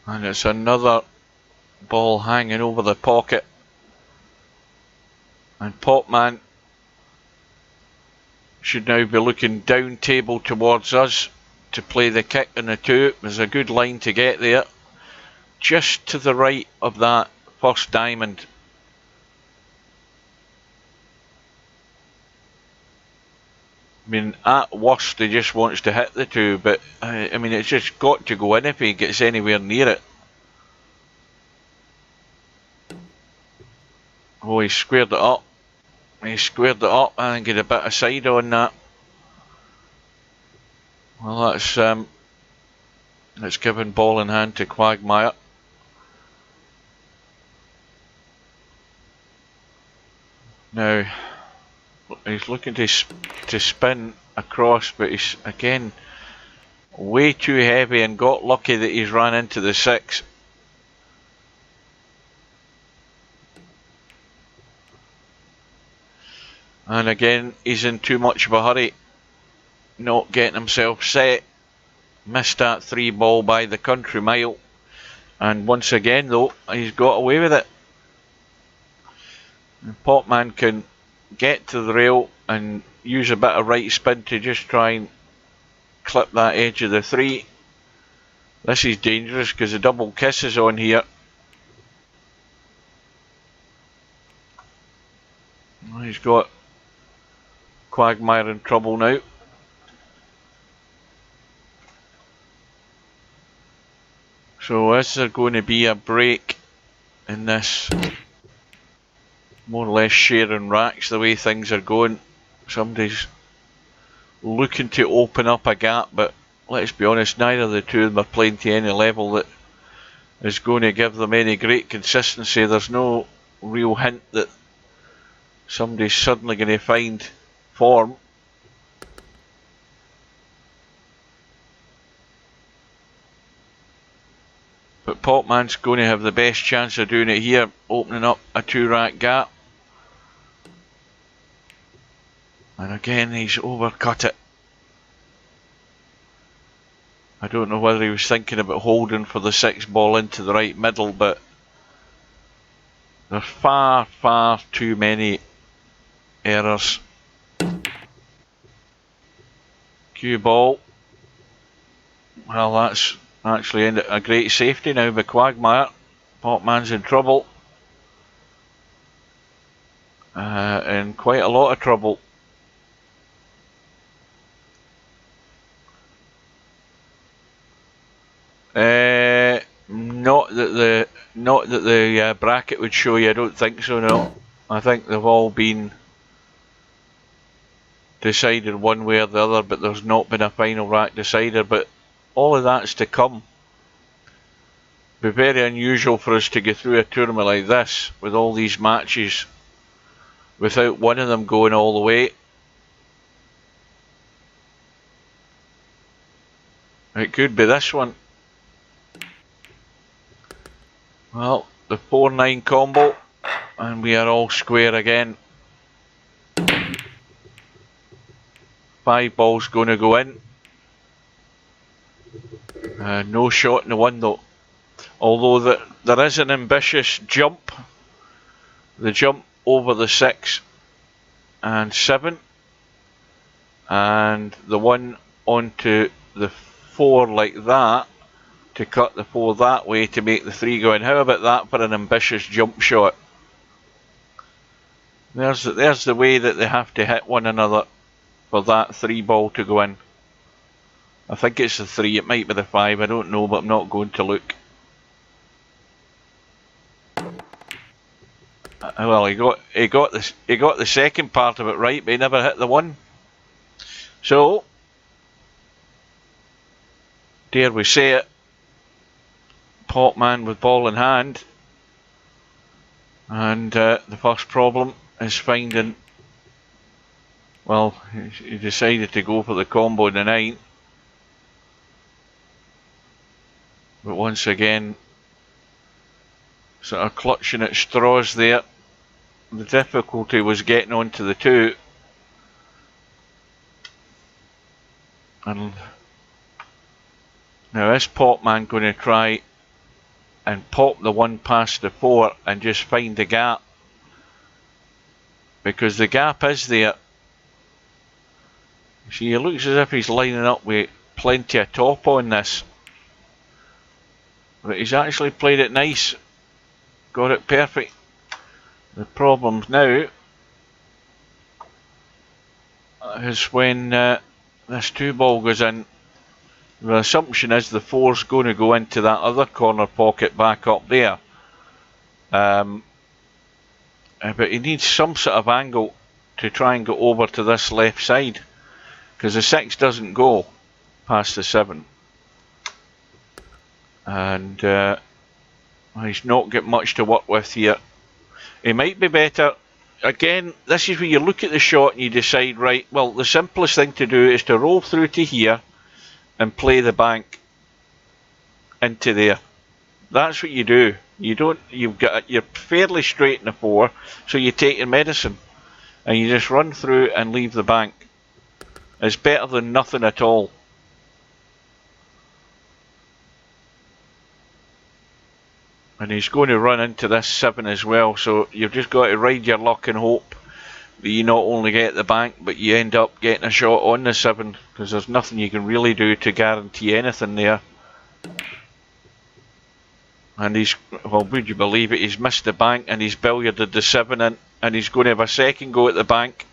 And it's another ball hanging over the pocket. And Potman should now be looking down table towards us to play the kick in the 2. There's a good line to get there. Just to the right of that first diamond. I mean, at worst he just wants to hit the 2, but I mean, it's just got to go in if he gets anywhere near it. Oh, he squared it up. He squared it up and get a bit of side on that. Well, that's given ball in hand to Quagmire. Now, he's looking to spin across, but he's again way too heavy and got lucky that he's ran into the 6. And again, he's in too much of a hurry, not getting himself set. Missed that 3-ball by the country mile. And once again though, he's got away with it. And Potman can get to the rail and use a bit of right spin to just try and clip that edge of the 3. This is dangerous because the double kiss is on here. He's got Quagmire in trouble now. So is there going to be a break in this more or less sharing racks the way things are going? Somebody's looking to open up a gap, but let's be honest, neither of the 2 of them are playing to any level that is going to give them any great consistency. There's no real hint that somebody's suddenly going to find form. But Potman's going to have the best chance of doing it here, opening up a 2-rack gap. And again, he's overcut it. I don't know whether he was thinking about holding for the 6-ball into the right middle, but there's far, far too many errors. Cue ball. Well, that's actually a great safety now by Quagmire. Potman's in trouble. In quite a lot of trouble. Not that the bracket would show you. I don't think so. No, I think they've all been decided one way or the other, but there's not been a final rack decider. But all of that's to come. It'd be very unusual for us to go through a tournament like this with all these matches without one of them going all the way. It could be this one. Well, the 4-9 combo, and we are all square again. 5 balls going to go in. No shot in the one though. Although there is an ambitious jump. The jump over the 6 and 7. And the one onto the 4 like that. To cut the 4 that way to make the 3 go in. How about that for an ambitious jump shot? There's the way that they have to hit one another for that 3 ball to go in. I think it's the 3, it might be the 5, I don't know, but I'm not going to look. Well, he got the second part of it right, but he never hit the 1. So, dare we say it, Potman with ball in hand, and the first problem is finding. Well, he decided to go for the combo in the 9, but once again, sort of clutching at straws there. The difficulty was getting onto the 2, and now is Potman going to try and pop the 1 past the 4 and just find the gap, because the gap is there. See, he looks as if he's lining up with plenty of top on this, but he's actually played it nice, got it perfect. The problem now is when this 2 ball goes in. The assumption is the 4's going to go into that other corner pocket back up there. But he needs some sort of angle to try and go over to this left side, because the 6 doesn't go past the 7. And he's not got much to work with here. He might be better. Again, this is where you look at the shot and you decide, right, well, the simplest thing to do is to roll through to here and play the bank into there. That's what you do. You're fairly straight in the 4, so you take your medicine and you just run through and leave the bank. It's better than nothing at all. And he's going to run into this 7 as well, so you've just got to ride your luck and hope that you not only get the bank, but you end up getting a shot on the 7, because there's nothing you can really do to guarantee anything there. And he's, well, would you believe it, he's missed the bank and he's billiarded the 7 in, and he's going to have a second go at the bank.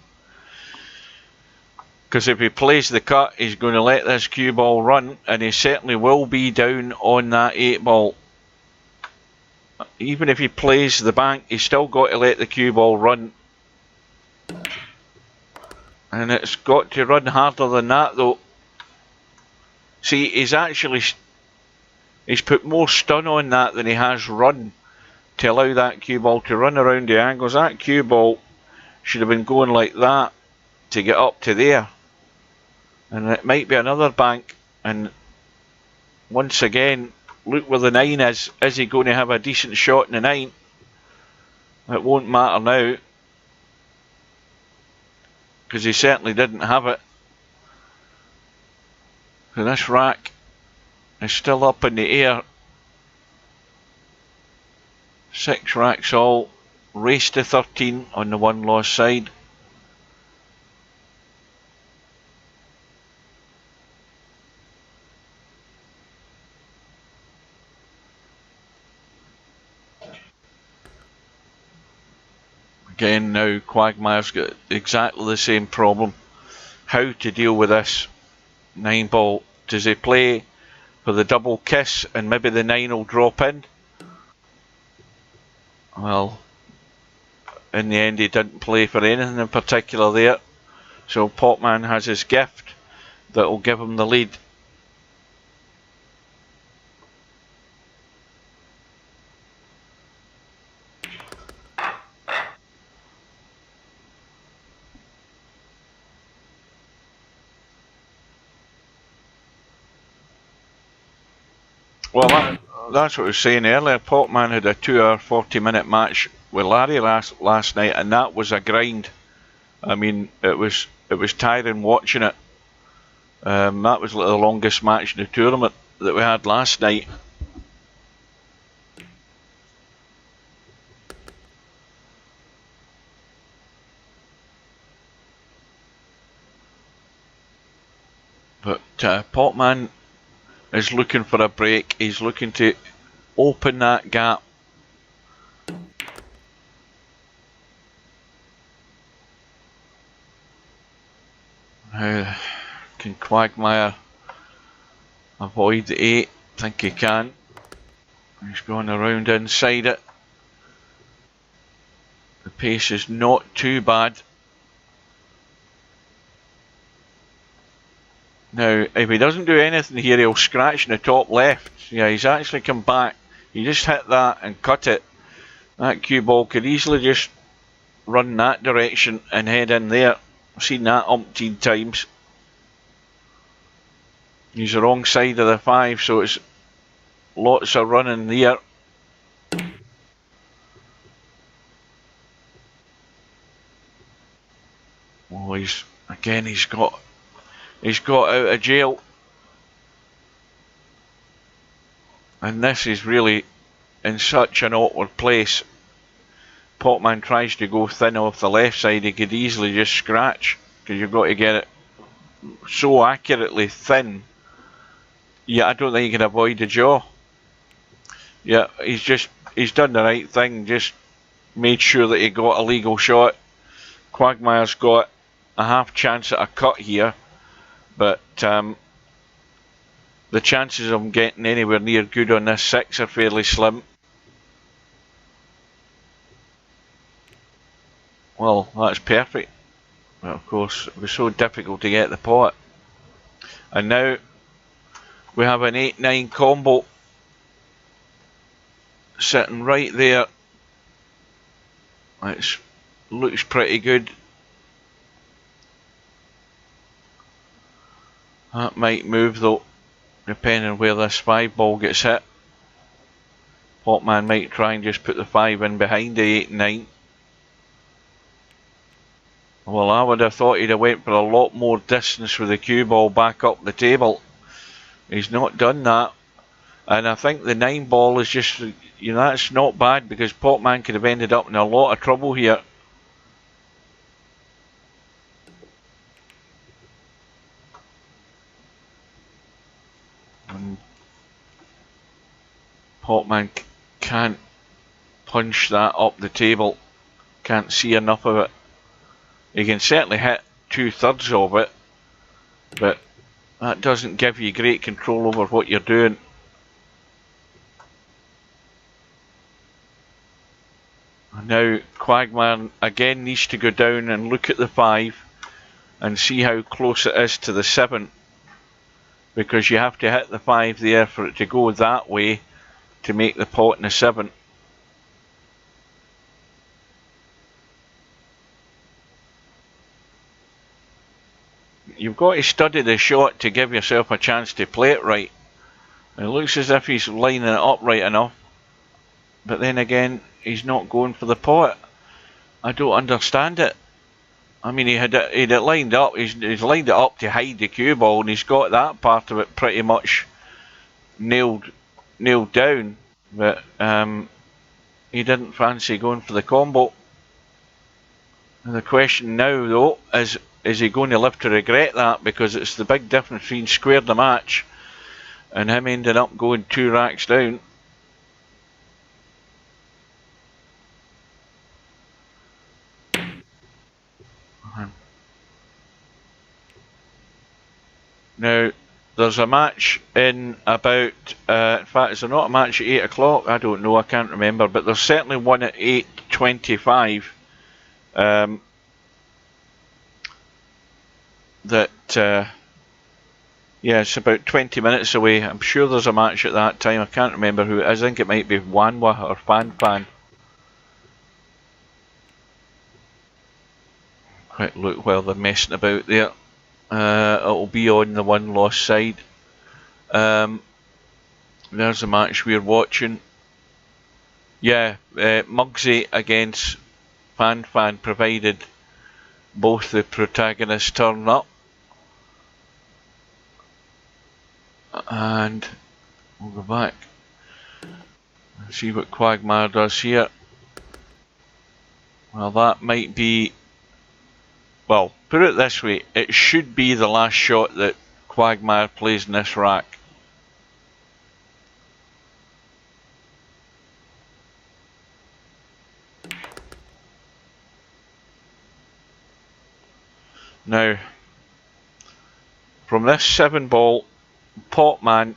Because if he plays the cut, he's going to let this cue ball run, and he certainly will be down on that 8 ball. Even if he plays the bank, he's still got to let the cue ball run. And it's got to run harder than that though. See, he's put more stun on that than he has run to allow that cue ball to run around the angles. That cue ball should have been going like that to get up to there. And it might be another bank. And once again, look where the 9 is. Is he going to have a decent shot in the 9? It won't matter now, because he certainly didn't have it. So this rack is still up in the air. 6 racks all. Race to 13 on the 1 loss side. Again now Quagmire's got exactly the same problem. How to deal with this 9 ball? Does he play for the double kiss and maybe the 9 will drop in? Well, in the end he didn't play for anything in particular there. So Potman has his gift that will give him the lead. Well, that's what I was saying earlier. Potman had a 2-hour 40-minute match with Larry last night, and that was a grind. I mean, it was tiring watching it. That was like the longest match in the tournament that we had last night. But Potman is looking for a break. He's looking to open that gap. Can Quagmire avoid the 8? I think he can. He's going around inside it. The pace is not too bad. Now, if he doesn't do anything here, he'll scratch in the top left. Yeah, he's actually come back. He just hit that and cut it. That cue ball could easily just run that direction and head in there. I've seen that umpteen times. He's the wrong side of the 5, so it's lots of running there. Oh, he's got out of jail. And this is really in such an awkward place. Potman tries to go thin off the left side. He could easily just scratch, because you've got to get it so accurately thin. Yeah, I don't think he can avoid the jaw. Yeah, he's done the right thing. Just made sure that he got a legal shot. Quagmire's got a half chance at a cut here, but the chances of him getting anywhere near good on this 6 are fairly slim. Well, that's perfect. But of course, it was so difficult to get the pot. And now we have an 8-9 combo sitting right there. It looks pretty good. That might move though, depending on where this 5 ball gets hit. Potman might try and just put the 5 in behind the 8-9. Well, I would have thought he'd have went for a lot more distance with the cue ball back up the table. He's not done that. And I think the 9 ball is just, you know, that's not bad, because Potman could have ended up in a lot of trouble here. And Potman can't punch that up the table. Can't see enough of it. You can certainly hit 2/3 of it, but that doesn't give you great control over what you're doing. And now Quagmire again needs to go down and look at the 5 and see how close it is to the 7, because you have to hit the 5 there for it to go that way to make the pot in the 7. You've got to study the shot to give yourself a chance to play it right. It looks as if he's lining it up right enough, but then again, he's not going for the pot. I don't understand it. I mean, he'd it lined up. He's lined it up to hide the cue ball, and he's got that part of it pretty much nailed down. But he didn't fancy going for the combo. And the question now, though, is he going to live to regret that? Because it's the big difference between squared the match and him ending up going 2 racks down. Now, there's a match in about, in fact, is there not a match at 8 o'clock? I don't know, I can't remember, but there's certainly one at 8:25 that, yeah, it's about 20 minutes away. I'm sure there's a match at that time. I can't remember who it is. I think it might be Wanwa or Fan. Quick look while they're messing about there. It'll be on the one lost side. There's the match we're watching. Yeah, Muggsy against Fan, provided both the protagonists turn up. And we'll go back and see what Quagmire does here. Well, that might be, well, put it this way, it should be the last shot that Quagmire plays in this rack. Now, from this 7 ball, Potman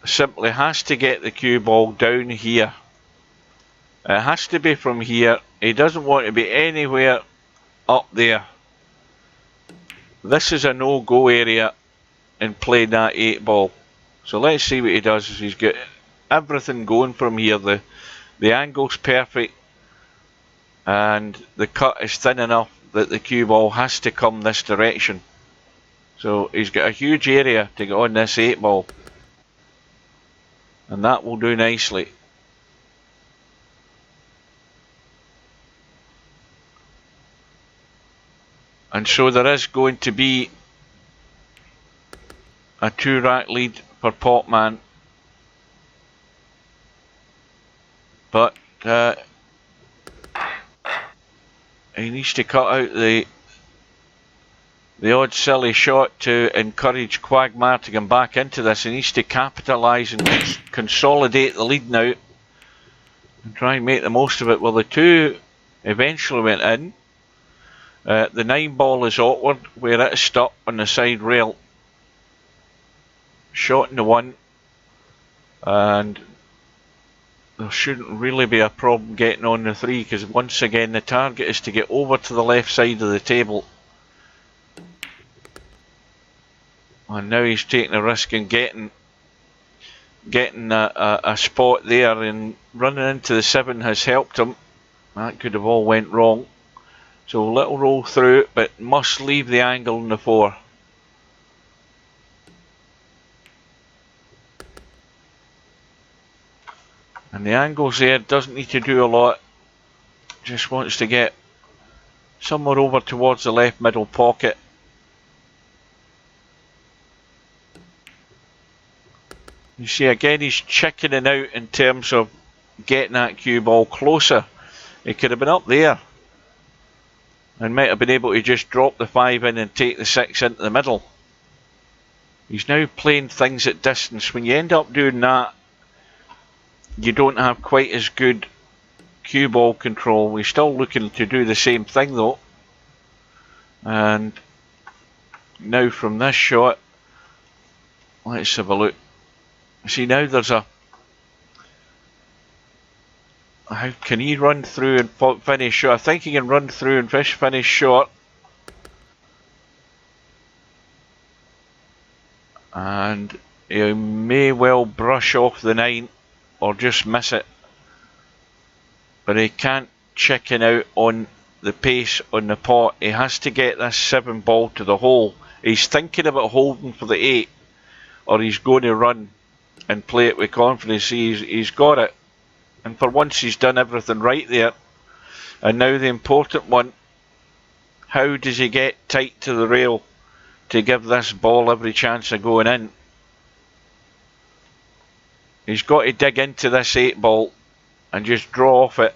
simply has to get the cue ball down here. It has to be from here. He doesn't want to be anywhere up there. This is a no-go area in playing that 8 ball. So let's see what he does. He's got everything going from here. The angle's perfect and the cut is thin enough that the cue ball has to come this direction. So he's got a huge area to get on this 8 ball. And that will do nicely. And so there is going to be a 2-rack lead for Potman. But he needs to cut out the odd silly shot to encourage Quagmire to come back into this. He needs to capitalise and consolidate the lead now and try and make the most of it. Well, the 2 eventually went in. The 9 ball is awkward where it is stuck on the side rail. Shot in the 1, and there shouldn't really be a problem getting on the 3, because once again the target is to get over to the left side of the table. And now he's taking a risk in getting a spot there, and running into the 7 has helped him. That could have all went wrong. So little roll through, but must leave the angle in the 4. And the angle's there, doesn't need to do a lot. Just wants to get somewhere over towards the left middle pocket. You see again he's chickening out in terms of getting that cue ball closer. He could have been up there and might have been able to just drop the 5 in and take the 6 into the middle. He's now playing things at distance. When you end up doing that, you don't have quite as good cue ball control. We're still looking to do the same thing though. And now from this shot, let's have a look. See, now there's a... How can he run through and finish short? I think he can run through and finish short. And he may well brush off the 9 or just miss it. But he can't chicken out on the pace on the pot. He has to get this 7 ball to the hole. He's thinking about holding for the 8, or he's going to run and play it with confidence. He's got it, and for once he's done everything right there. And now the important one, how does he get tight to the rail to give this ball every chance of going in? He's got to dig into this 8 ball and just draw off it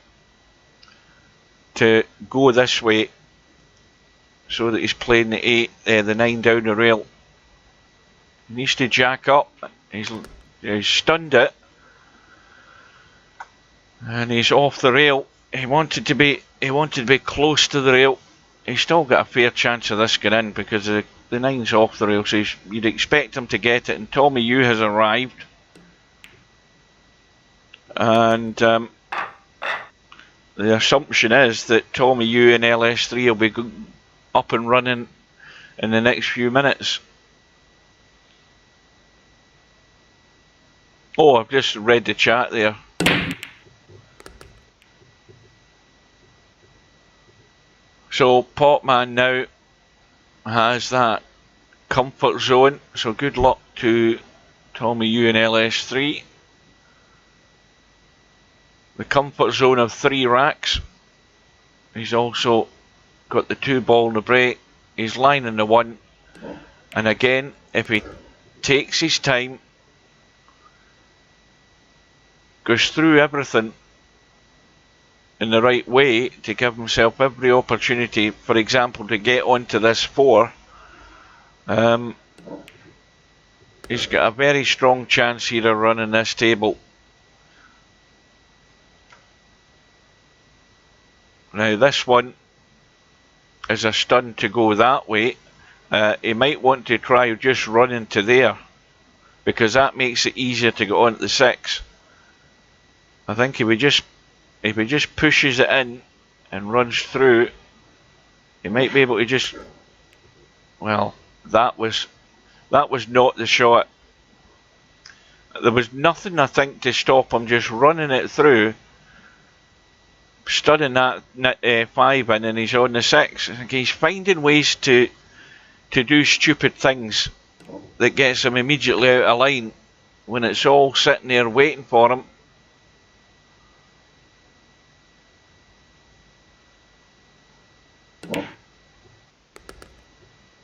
to go this way, so that he's playing the 9 down the rail. He needs to jack up. He's stunned it, and he's off the rail. He wanted to be close to the rail. He's still got a fair chance of this going in, because the the 9's off the rail, so you'd expect him to get it, and Tommy Yu has arrived. And the assumption is that Tommy Yu and LS3 will be up and running in the next few minutes. Oh, I've just read the chat there. So Potman now has that comfort zone, so good luck to Tommy Yu and LS3. The comfort zone of 3 racks. He's also got the 2 ball in the break. He's lining the 1, and again, if he takes his time, goes through everything in the right way to give himself every opportunity, for example, to get onto this 4, he's got a very strong chance here of running this table. Now this one is a stun to go that way. He might want to try just running to there, because that makes it easier to get on to the 6. I think if he just pushes it in and runs through, he might be able to just, well, that was not the shot. There was nothing, I think, to stop him just running it through, stunning that 5 in, and he's on the 6. I think he's finding ways to do stupid things that gets him immediately out of line when it's all sitting there waiting for him.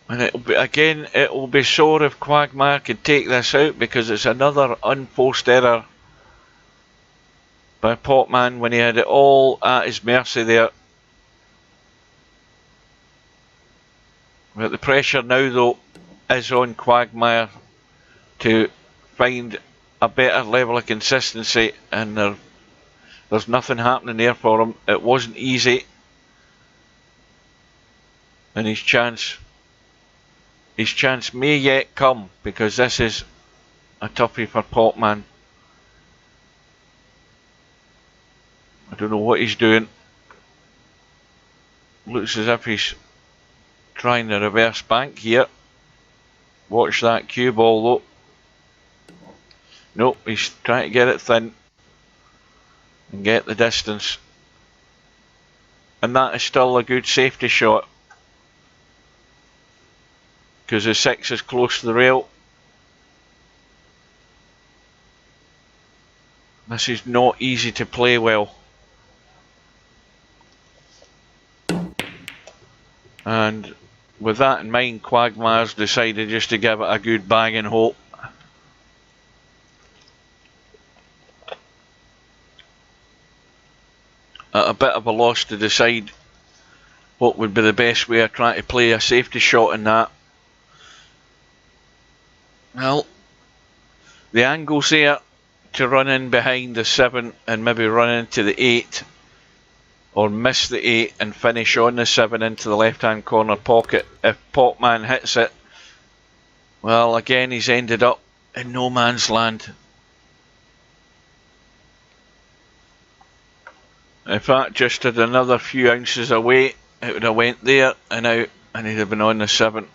And it will be sore if Quagmire could take this out, because it's another unforced error by Potman when he had it all at his mercy there. But the pressure now, though, is on Quagmire to find a better level of consistency, and there's nothing happening there for him. It wasn't easy, and his chance may yet come, because this is a toughie for Potman. I don't know what he's doing. Looks as if he's trying the reverse bank here. Watch that cue ball though. Nope, he's trying to get it thin and get the distance. And that is still a good safety shot, because the 6 is close to the rail. This is not easy to play well. And with that in mind, Quagmire's decided just to give it a good bang and hope. At a bit of a loss to decide what would be the best way of trying to play a safety shot in that. Well, the angle's there to run in behind the 7 and maybe run into the 8, or miss the 8 and finish on the 7 into the left hand corner pocket. If Potman hits it, well, again he's ended up in no man's land. If that just had another few ounces of weight, it would have went there and out, and he'd have been on the 7.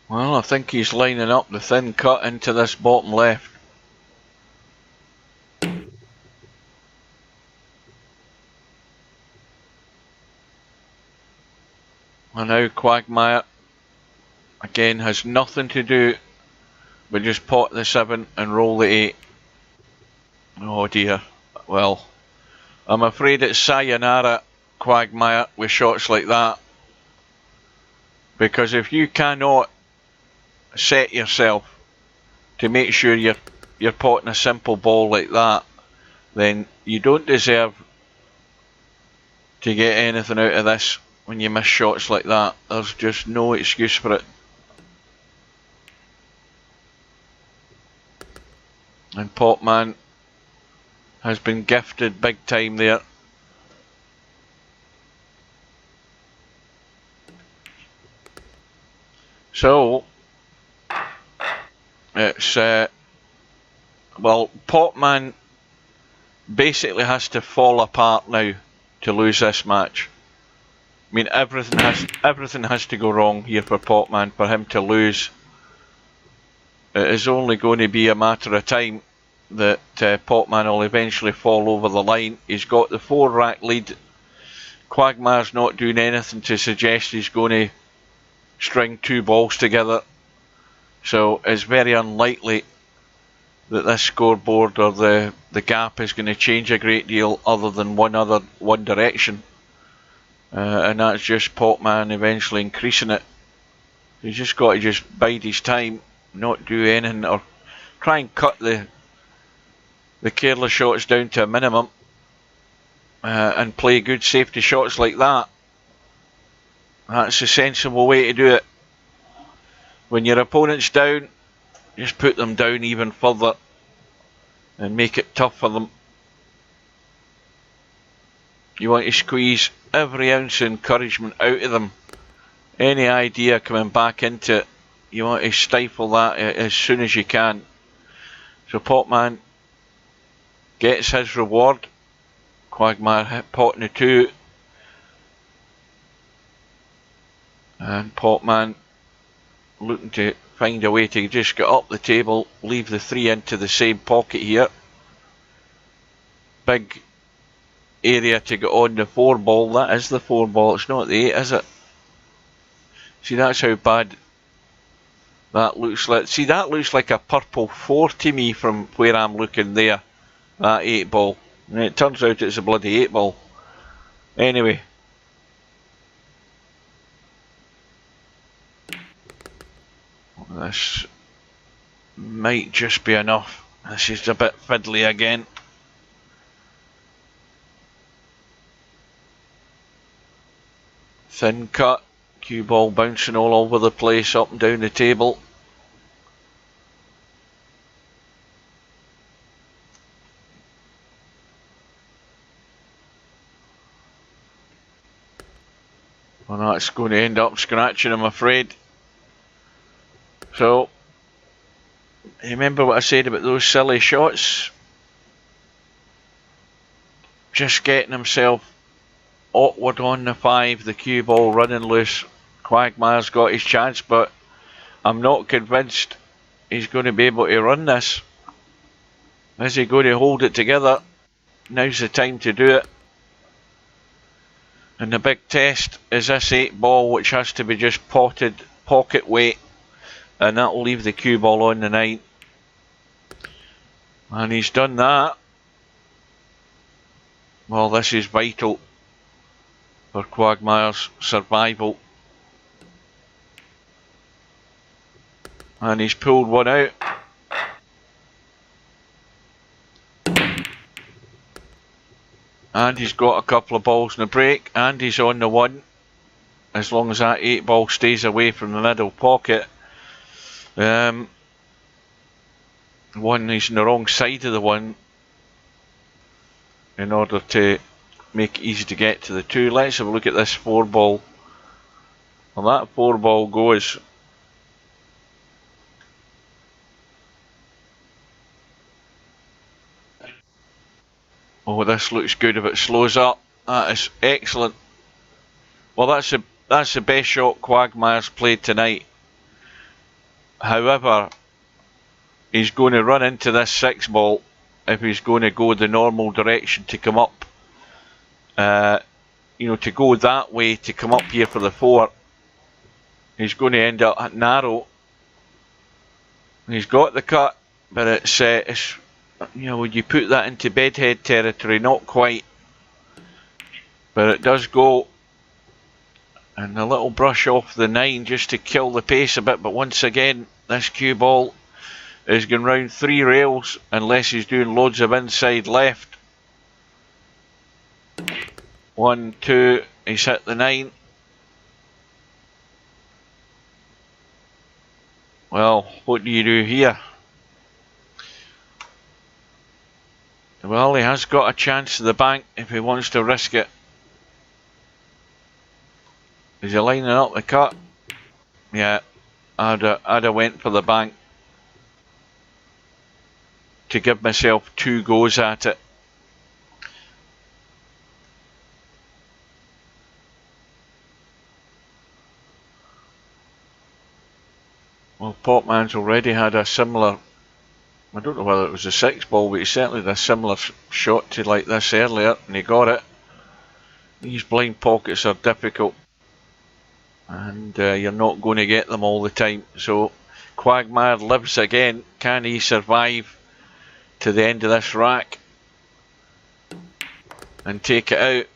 Well, I think he's lining up the thin cut into this bottom left. And now Quagmire again has nothing to do but just pot the 7 and roll the 8. Oh dear. Well, I'm afraid it's sayonara quagmire with shots like that, because if you cannot set yourself to make sure you're potting a simple ball like that, then you don't deserve to get anything out of this when you miss shots like that. There's just no excuse for it. And Potman has been gifted big time there. So it's well, Potman basically has to fall apart now to lose this match. I mean, everything has to go wrong here for Potman for him to lose. It is only going to be a matter of time that Potman will eventually fall over the line. He's got the 4-rack lead. Quagmire's not doing anything to suggest he's going to string 2 balls together, so it's very unlikely that this scoreboard or the gap is going to change a great deal other than one direction, and that's just Potman eventually increasing it. He's just got to just bide his time, not do anything, or try and cut the careless shots down to a minimum, and play good safety shots like that. That's a sensible way to do it. When your opponent's down, just put them down even further and make it tough for them. You want to squeeze every ounce of encouragement out of them. Any idea coming back into it, you want to stifle that as soon as you can. So Potman gets his reward. Quagmire potting a 2. And Potman looking to find a way to just get up the table, leave the 3 into the same pocket here. Big area to get on the 4 ball. That is the 4 ball, it's not the 8, is it? See, that's how bad that looks like. See, that looks like a purple 4 to me from where I'm looking there. That 8 ball. And it turns out it's a bloody 8 ball. Anyway. This might just be enough. This is a bit fiddly again. Thin cut. Cue ball bouncing all over the place, up and down the table. Well, that's going to end up scratching, I'm afraid. So, remember what I said about those silly shots? Just getting himself awkward on the 5, the cue ball running loose. Quagmire's got his chance, but I'm not convinced he's going to be able to run this. Is he going to hold it together? Now's the time to do it. And the big test is this 8 ball, which has to be just potted pocket weight, and that will leave the cue ball on the 9. And he's done that. Well, this is vital for Quagmire's survival. And he's pulled one out. And he's got a couple of balls in the break, and he's on the 1. As long as that 8 ball stays away from the middle pocket. One, he's on the wrong side of the 1 in order to make it easy to get to the 2. Let's have a look at this 4 ball. Well, that 4 ball goes. Oh, this looks good if it slows up. That is excellent. Well, that's the best shot Quagmire's played tonight. However, he's going to run into this 6 ball if he's going to go the normal direction to come up. You know, to go that way to come up here for the 4. He's going to end up narrow. He's got the cut, but it's you know, when you put that into bedhead territory, not quite. but it does go. And a little brush off the 9 just to kill the pace a bit, but once again, this cue ball is going round 3 rails unless he's doing loads of inside left. 1, 2, he's hit the 9. Well, what do you do here? Well, he has got a chance to the bank if he wants to risk it. Is he lining up the cut? Yeah, I'd have went for the bank to give myself 2 goes at it. Well, Potman's already had a similar, I don't know whether it was a 6 ball, but he certainly had a similar shot to like this earlier, and he got it. These blind pockets are difficult, and you're not going to get them all the time. So Quagmire lives again. Can he survive to the end of this rack and take it out?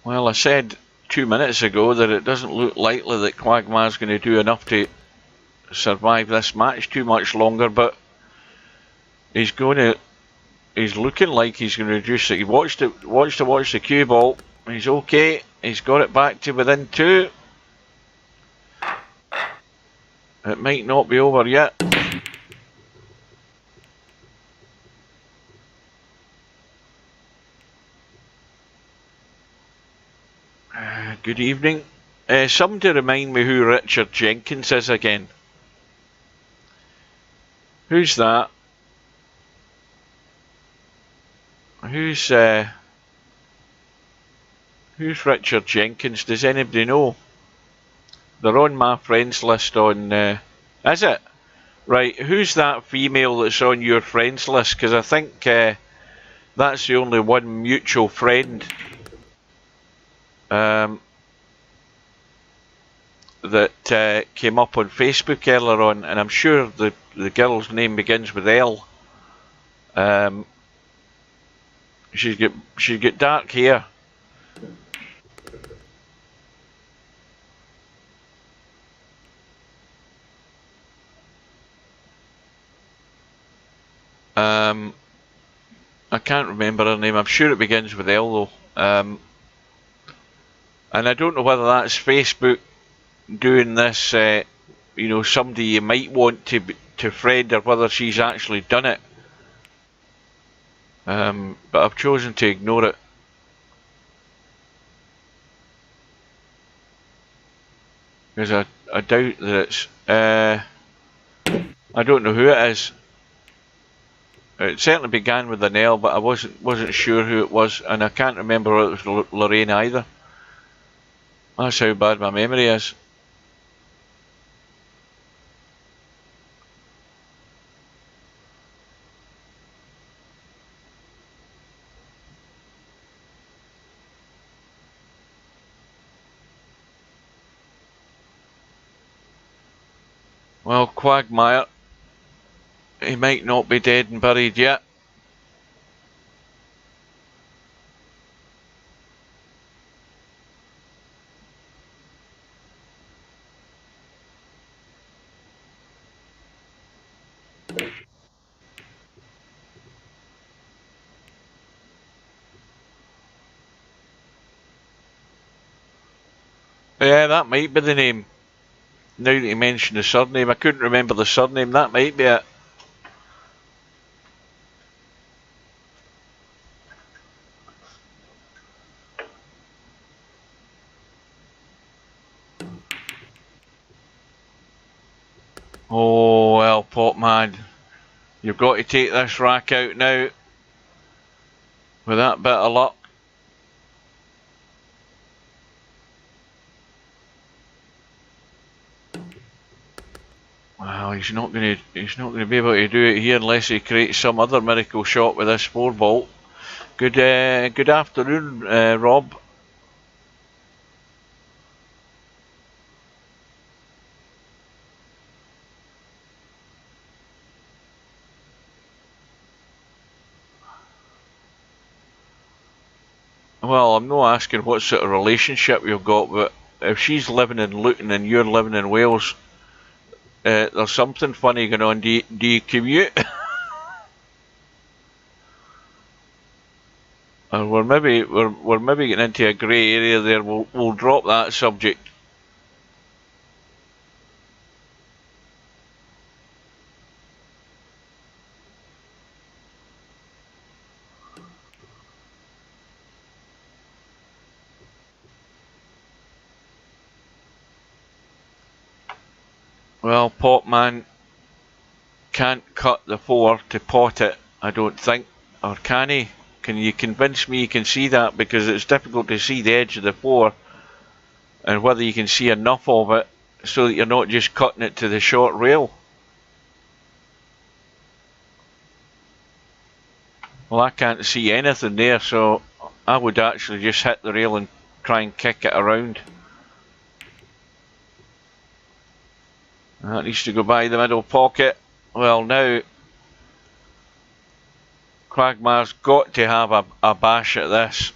Well, I said 2 minutes ago that it doesn't look likely that Quagmire's going to do enough to survive this match too much longer, but he's looking like he's going to reduce it. He watched the cue ball. He's okay. He's got it back to within 2. It might not be over yet. Good evening. Somebody remind me who Richard Jenkins is again. Who's that? Who's Richard Jenkins? Does anybody know? They're on my friends list on... is it? Right, who's that female that's on your friends list? Because I think that's the only one mutual friend that came up on Facebook earlier on, and I'm sure the girl's name begins with L. She's got dark hair. I can't remember her name. I'm sure it begins with L though. And I don't know whether that's Facebook doing this, you know, somebody you might want to friend, or whether she's actually done it. But I've chosen to ignore it. Because I doubt that it's... I don't know who it is. It certainly began with an L, but I wasn't sure who it was, and I can't remember whether it was Lorraine either. That's how bad my memory is. Well, Quagmire, he might not be dead and buried yet. Yeah, that might be the name. Now that you mention the surname, I couldn't remember the surname. That might be it. Oh, well, Potman, you've got to take this rack out now with that bit of luck. Well, he's not going to be able to do it here unless he creates some other miracle shot with this 4 ball. Good afternoon, Rob. Well, I'm not asking what sort of relationship you've got, but if she's living in Luton and you're living in Wales, there's something funny going on. Do you commute? And we're maybe getting into a grey area there. We'll drop that subject. Well, Potman can't cut the 4 to pot it, I don't think. Or can he? Can you convince me you can see that? Because it's difficult to see the edge of the 4 and whether you can see enough of it so that you're not just cutting it to the short rail. Well, I can't see anything there, so I would actually just hit the rail and try and kick it around. That needs to go by the middle pocket. Well, now Quagmire's got to have a bash at this.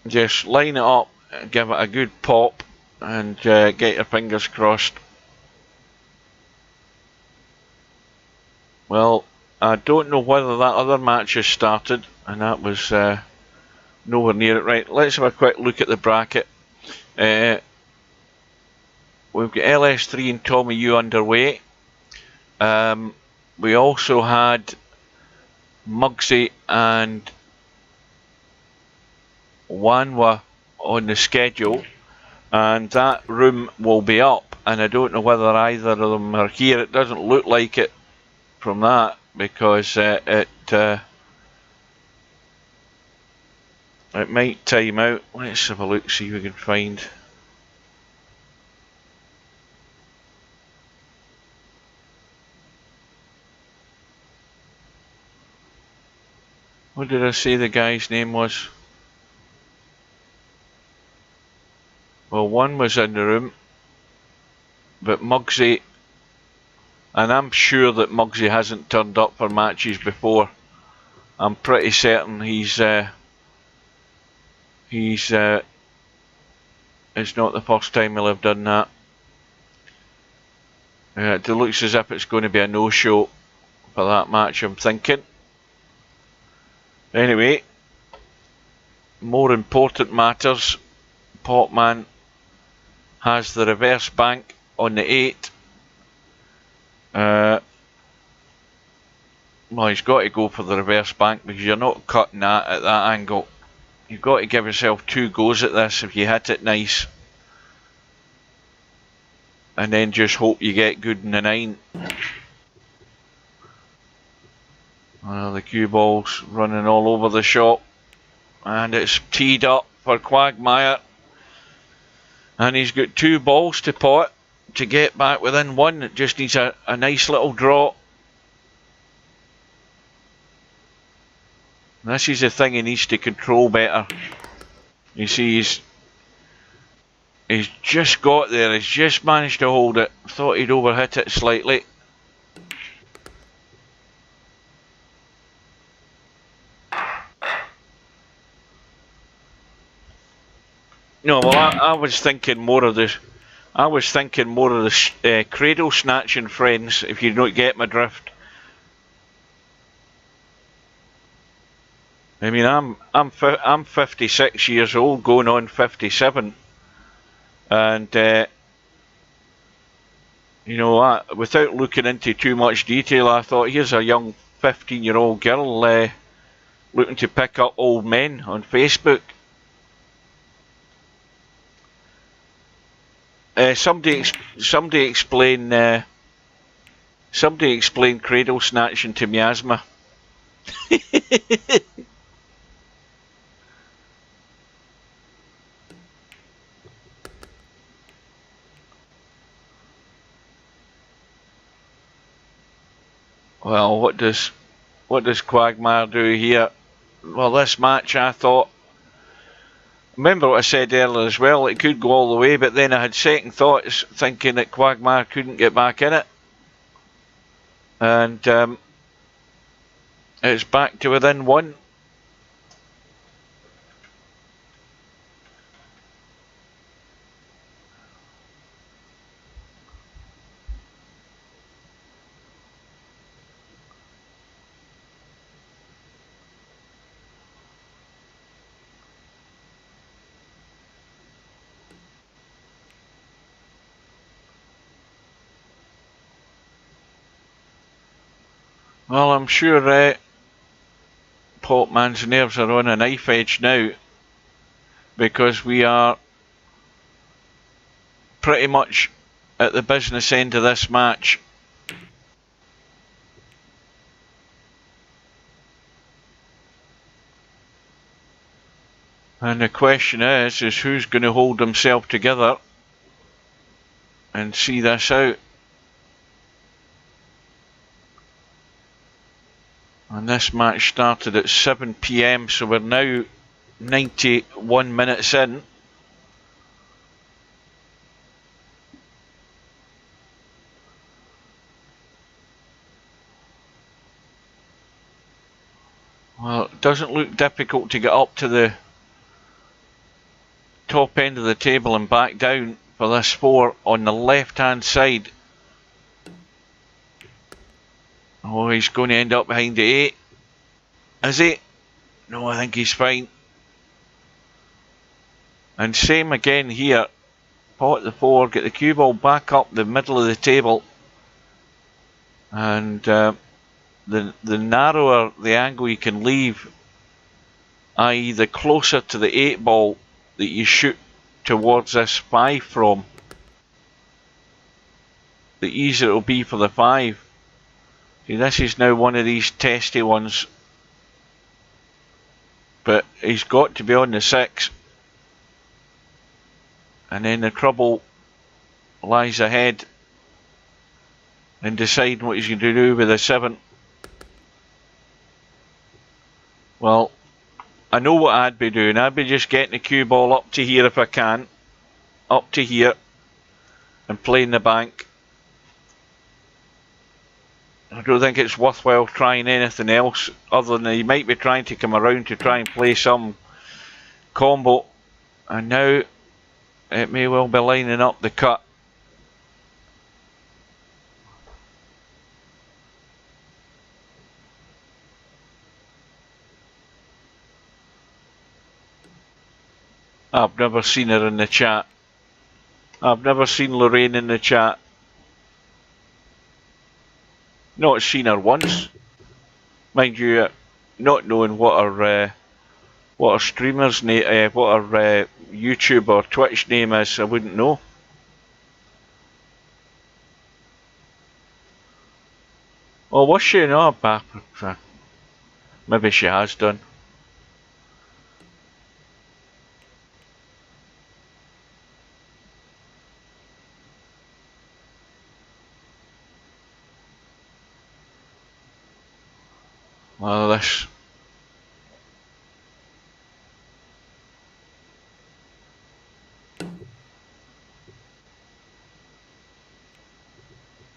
Just line it up, give it a good pop, and get your fingers crossed. Well, I don't know whether that other match has started, and that was nowhere near it. Right, let's have a quick look at the bracket. We've got LS3 and Tommy U underway. We also had Muggsy and Wanwa on the schedule, and that room will be up, and I don't know whether either of them are here. It doesn't look like it from that, because it might time out. Let's have a look, see if we can find. What did I say the guy's name was? Well, one was in the room, but Muggsy, and I'm sure that Muggsy hasn't turned up for matches before. I'm pretty certain it's not the first time he'll have done that. It looks as if it's going to be a no-show for that match, I'm thinking. Anyway, more important matters. Potman has the reverse bank on the 8. Well, he's got to go for the reverse bank because you're not cutting that at that angle. You've got to give yourself 2 goes at this if you hit it nice. And then just hope you get good in the 9. The cue ball's running all over the shop. And it's teed up for Quagmire. And he's got 2 balls to pot to get back within 1. It just needs a nice little draw. This is the thing he needs to control better. You see, he's just got there. He's just managed to hold it. Thought he'd overhit it slightly. No, well, I was thinking more of the cradle snatching friends. If you don't get my drift. I mean, I'm 56 years old, going on 57, and you know, without looking into too much detail, I thought, here's a young 15-year-old girl looking to pick up old men on Facebook. Somebody explain cradle snatching to miasma. Well, what does Quagmire do here? Well, this match, I thought. Remember what I said earlier as well, it could go all the way, but then I had second thoughts thinking that Quagmire couldn't get back in it. And it's back to within 1. Well, I'm sure Potman's nerves are on a knife edge now, because we are pretty much at the business end of this match. And the question is who's going to hold himself together and see this out. And this match started at 7 PM, so we're now 91 minutes in. Well, it doesn't look difficult to get up to the top end of the table and back down for this 4 on the left hand side. Oh, he's going to end up behind the 8. Is he? No, I think he's fine. And same again here. Pot the 4, get the cue ball back up the middle of the table. And the narrower the angle you can leave, i.e. the closer to the 8 ball that you shoot towards this 5 from, the easier it will be for the 5. See, this is now one of these testy ones, but he's got to be on the 6, and then the trouble lies ahead in deciding what he's going to do with the 7. Well, I know what I'd be doing. I'd be just getting the cue ball up to here if I can, up to here, and playing the bank. I don't think it's worthwhile trying anything else, other than he might be trying to come around to try and play some combo. And now it may well be lining up the cut. I've never seen her in the chat. I've never seen Lorraine in the chat. Not seen her once. Mind you, not knowing what her streamer's name, what her YouTube or Twitch name is, I wouldn't know. Well, was she? No, maybe she has done. Well, this.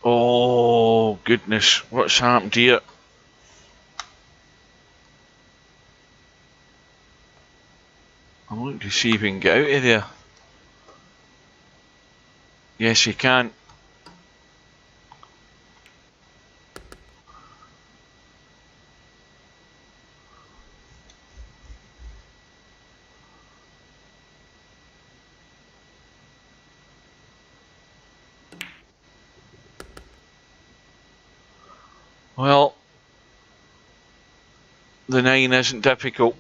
Oh, goodness, what's happened here? I'm looking to see if we can get out of there. Yes, you can. Well, the 9 isn't difficult.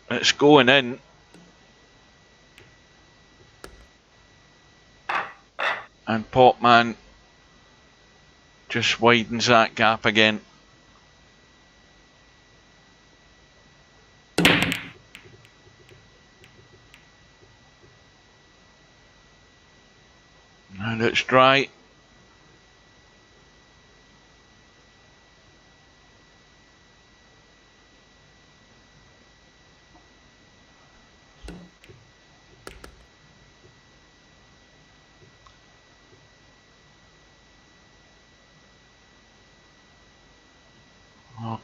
It's going in. And Potman just widens that gap again. And it's dry.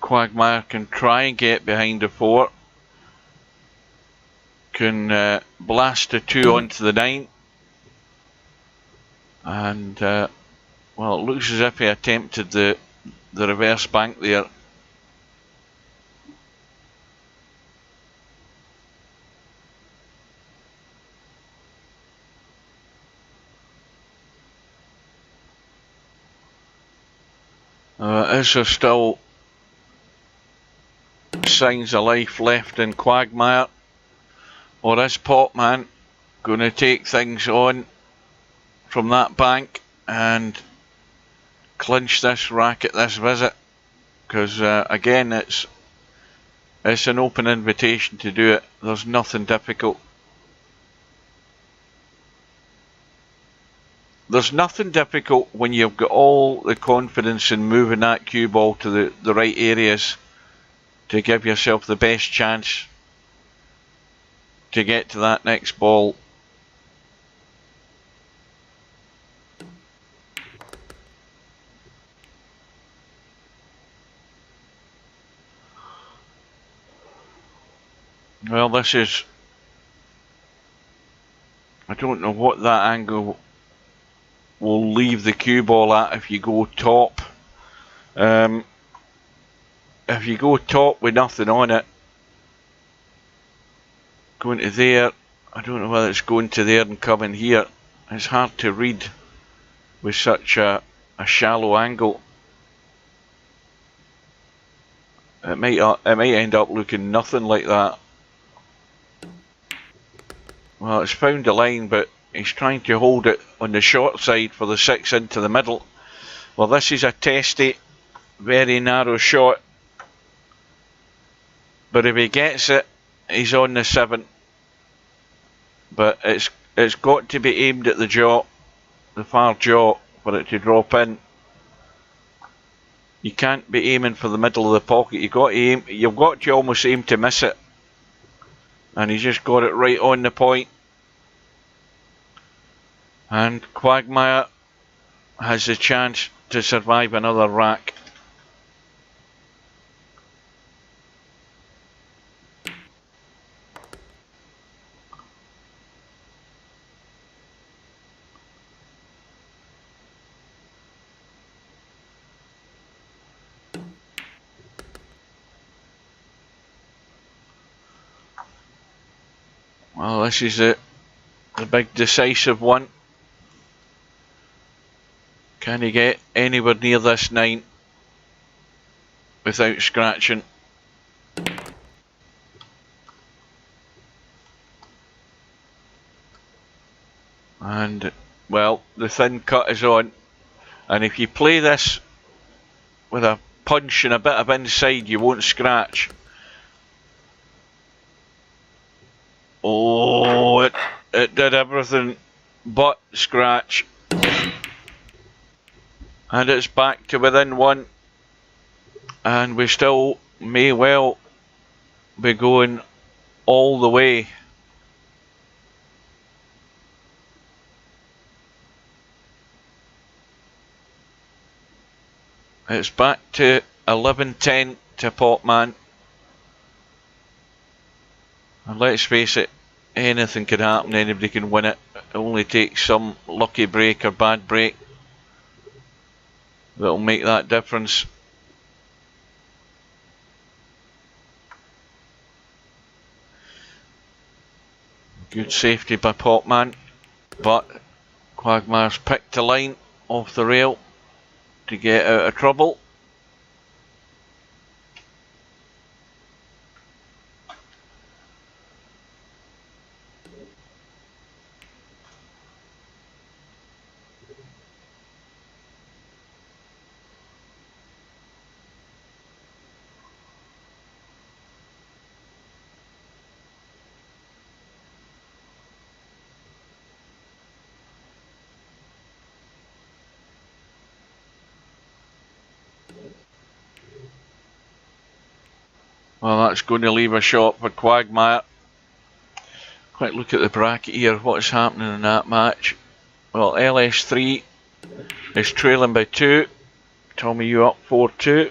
Quagmire can try and get behind the 4. Can blast the 2 onto the 9. And, well, it looks as if he attempted the reverse bank there. Is there still signs of life left in Quagmire? Or is Potman going to take things on from that bank and clinch this racket this visit? Because again, it's an open invitation to do it. There's nothing difficult. There's nothing difficult when you've got all the confidence in moving that cue ball to the right areas to give yourself the best chance to get to that next ball. Well, this is... I don't know what that angle will leave the cue ball at if you go top. If you go top with nothing on it, going to there, I don't know whether it's going to there and coming here. It's hard to read with such a shallow angle. It might end up looking nothing like that. Well, it's found a line, but he's trying to hold it on the short side for the 6 into the middle. Well, this is a testy, very narrow shot. But if he gets it, he's on the 7. But it's got to be aimed at the jaw, the far jaw, for it to drop in. You can't be aiming for the middle of the pocket. You've got to almost aim to miss it. And he's just got it right on the point. And Quagmire has the chance to survive another rack. Well, this is the big decisive one. Can he get anywhere near this 9 without scratching? And, well, the thin cut is on. And if you play this with a punch and a bit of inside, you won't scratch. Oh, it did everything but scratch. And it's back to within 1. And we still may well be going all the way. It's back to 11-10 to Potman. And let's face it, anything can happen, anybody can win it. It only takes some lucky break or bad break that'll make that difference. Good safety by Potman, but Quagmire's picked a line off the rail to get out of trouble. Well, that's going to leave a shot for Quagmire. Quite look at the bracket here, what's happening in that match. Well, LS3 is trailing by 2. Tommy, you up 4-2.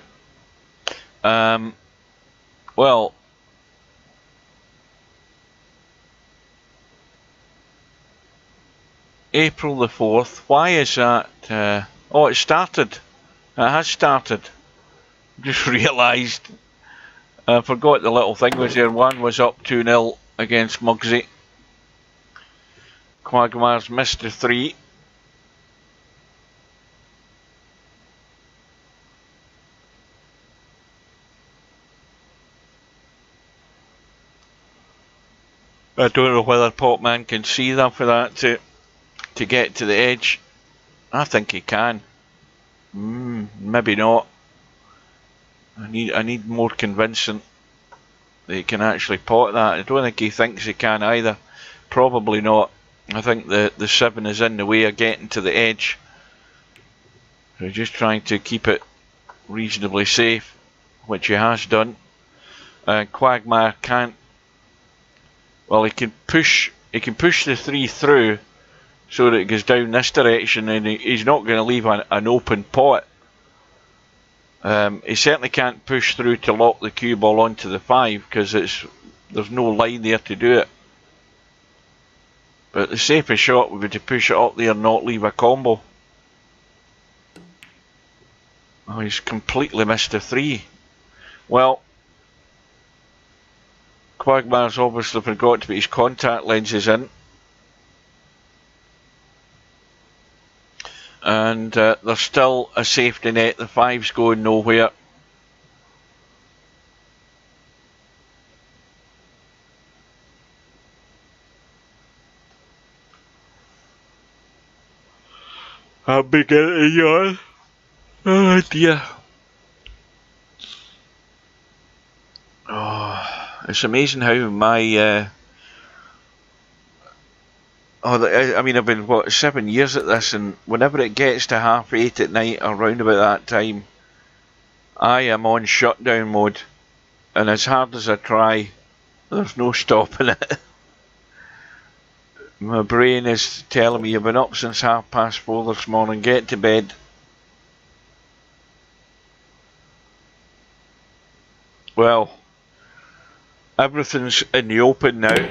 Well, April the 4th. Why is that? Oh, it started. It has started. Just realised. I forgot the little thing was there. One was up 2-0 against Mugsy. Quagmire's missed the 3. I don't know whether Potman can see enough of that to get to the edge. I think he can. Maybe not. I need more convincing that he can actually pot that. I don't think he thinks he can either. Probably not. I think the 7 is in the way of getting to the edge. So just trying to keep it reasonably safe, which he has done. Quagmire can't. Well, he can push the 3 through so that it goes down this direction, and he's not going to leave an open pot. He certainly can't push through to lock the cue ball onto the 5 because there's no line there to do it. But the safest shot would be to push it up there and not leave a combo. Oh, he's completely missed the 3. Well, Quagmire's obviously forgot to put his contact lenses in. And there's still a safety net. The 5's going nowhere. I'm beginning to yawn. Oh dear. Oh, it's amazing how my I mean, I've been, 7 years at this, and whenever it gets to 8:30 at night, or round about that time, I am on shutdown mode. And as hard as I try, there's no stopping it. My brain is telling me you've been up since 4:30 this morning, get to bed. Well, everything's in the open now.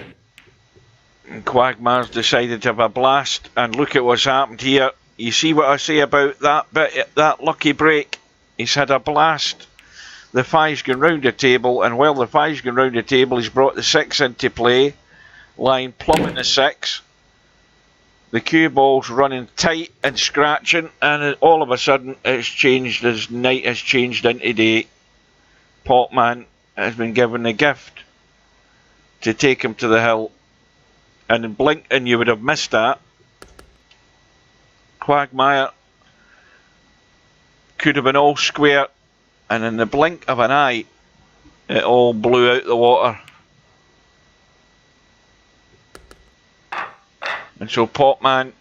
And Quagmire's decided to have a blast, and look at what's happened here. You see what I say about that bit, that lucky break? He's had a blast. The 5's gone round the table, and while the 5's gone round the table, he's brought the 6 into play, lying plumb in the 6. The cue ball's running tight and scratching, and all of a sudden it's changed as night has changed into day. Potman has been given a gift to take him to the hill. And in blinking you would have missed that. Quagmire could have been all square, and in the blink of an eye it all blew out the water. And so Potman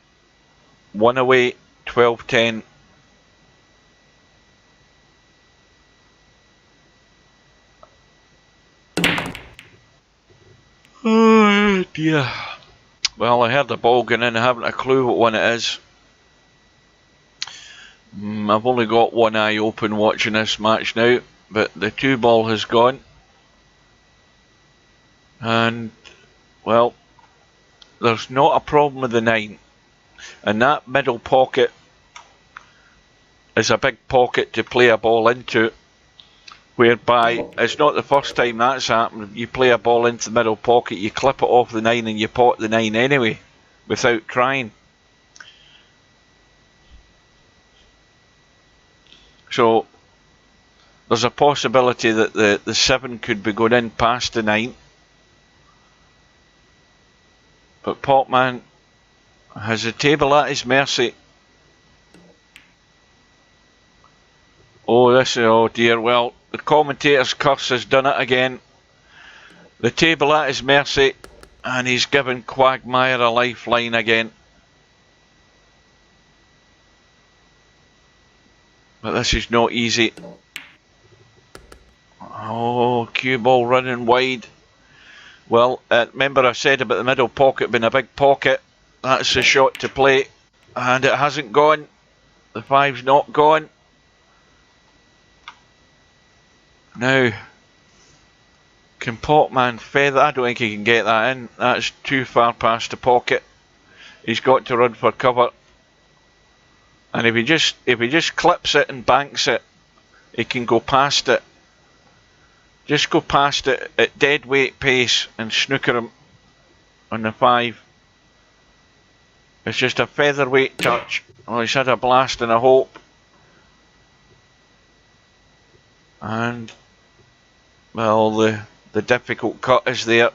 won away 12-10. Oh dear. Well, I heard the ball going in, I haven't a clue what one it is. I've only got one eye open watching this match now, but the 2 ball has gone. And, well, there's not a problem with the 9. And that middle pocket is a big pocket to play a ball into, whereby it's not the first time that's happened. You play a ball into the middle pocket, you clip it off the 9 and you pot the 9 anyway, without trying. So there's a possibility that the 7 could be going in past the 9. But Potman has the table at his mercy. Oh dear, well, the commentator's curse has done it again. The table at his mercy, and he's given Quagmire a lifeline again. But this is not easy. Oh, cue ball running wide. Well, remember I said about the middle pocket being a big pocket. That's the shot to play, and it hasn't gone. The 5's not gone. Now, can Potman feather? I don't think he can get that in. That's too far past the pocket. He's got to run for cover. And if he just clips it and banks it, he can go past it. Just go past it at dead weight pace and snooker him on the 5. It's just a featherweight touch. Well, he's had a blast and a hope. And, well, the difficult cut is there.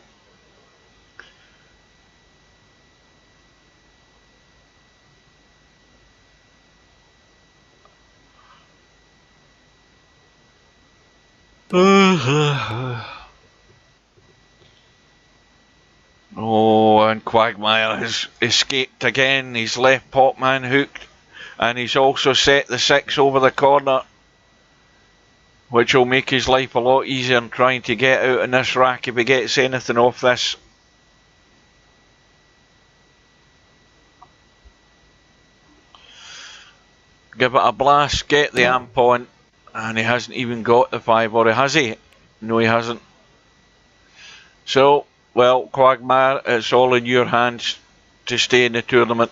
Oh, and Quagmire has escaped again. He's left Potman hooked, and he's also set the 6 over the corner, which will make his life a lot easier in trying to get out in this rack if he gets anything off this. Give it a blast, get the amp on, and he hasn't even got the 5, or has he? No, he hasn't. So, well, Quagmire, it's all in your hands to stay in the tournament.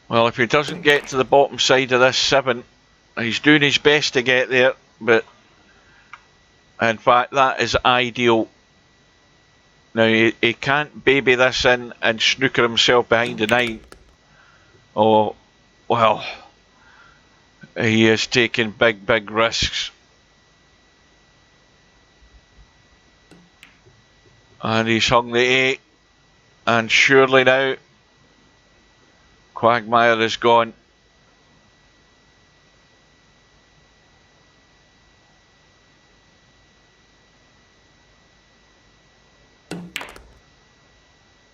Well, if he doesn't get to the bottom side of this 7, he's doing his best to get there, but in fact that is ideal. Now he can't baby this in and snooker himself behind the 9. Oh, well, he is taking big risks. And he's hung the 8, and surely now Quagmire is gone.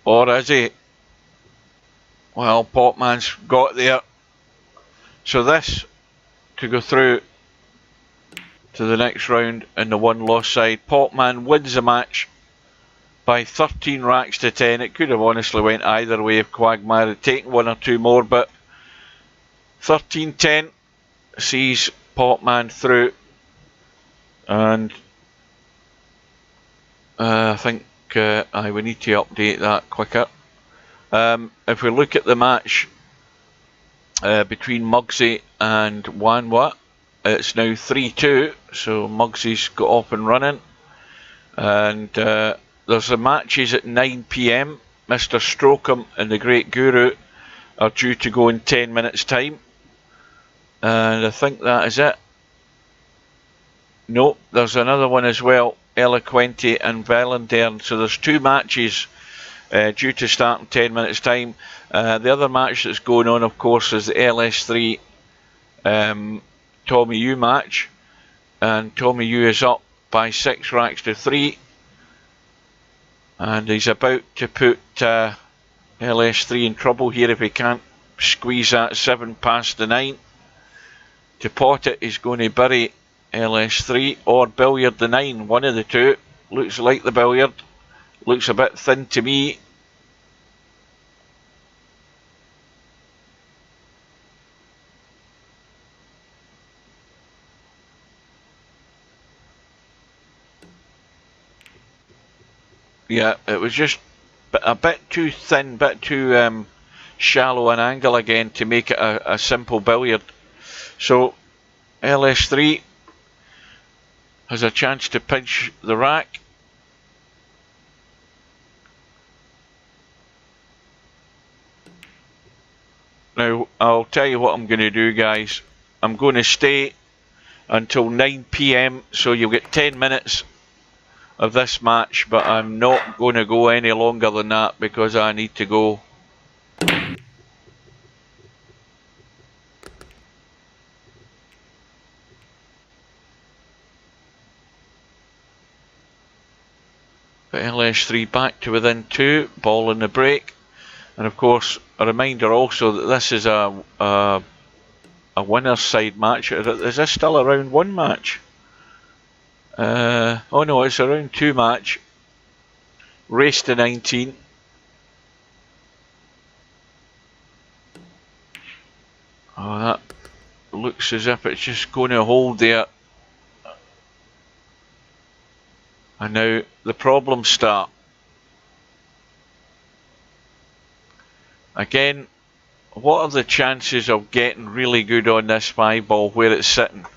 Or is he? Well, Potman's got there. So this, to go through to the next round in the 1 loss side, Potman wins the match by 13 racks to 10. It could have honestly went either way if Quagmire had taken 1 or 2 more, but 13-10 sees Potman through. And I think we need to update that quicker. If we look at the match between Muggsy and Wanwa, it's now 3-2, so Muggsy's got off and running. And there's the matches at 9 PM. Mr. Strocum and the Great Guru are due to go in 10 minutes time. And I think that is it. No, there's another one as well, Eloquenti and Valendern. So there's 2 matches due to start in 10 minutes time. The other match that's going on, of course, is the LS3 Tommy Yu match. And Tommy Yu is up by 6 racks to 3. And he's about to put LS3 in trouble here if he can't squeeze that 7 past the 9. To pot it, he's going to bury LS3 or billiard the 9, one of the two. Looks like the billiard. Looks a bit thin to me. Yeah, it was just a bit too thin, bit too shallow an angle again to make it a simple billiard. So LS3 has a chance to pinch the rack. Now, I'll tell you what I'm going to do, guys. I'm going to stay until 9 PM, so you'll get 10 minutes of this match, but I'm not going to go any longer than that because I need to go. But LS3 back to within 2, ball in the break. And of course, a reminder also that this is a winner's side match. Is this still a round 1 match? Oh no, it's a round 2 match. Race to 19. looks as if it's just going to hold there. And now the problems start. Again, what are the chances of getting really good on this 5 ball where it's sitting?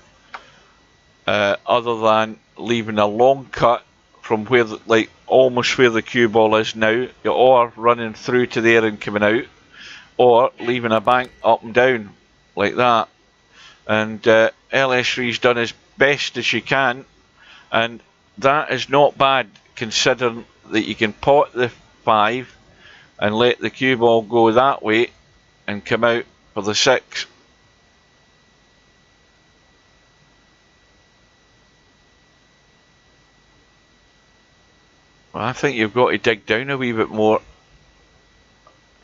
Other than leaving a long cut from where, like almost where the cue ball is now, or running through to there and coming out, or leaving a bank up and down like that. And LS3's done as best as she can, and that is not bad considering that you can pot the 5 and let the cue ball go that way and come out for the 6. Well, I think you've got to dig down a wee bit more.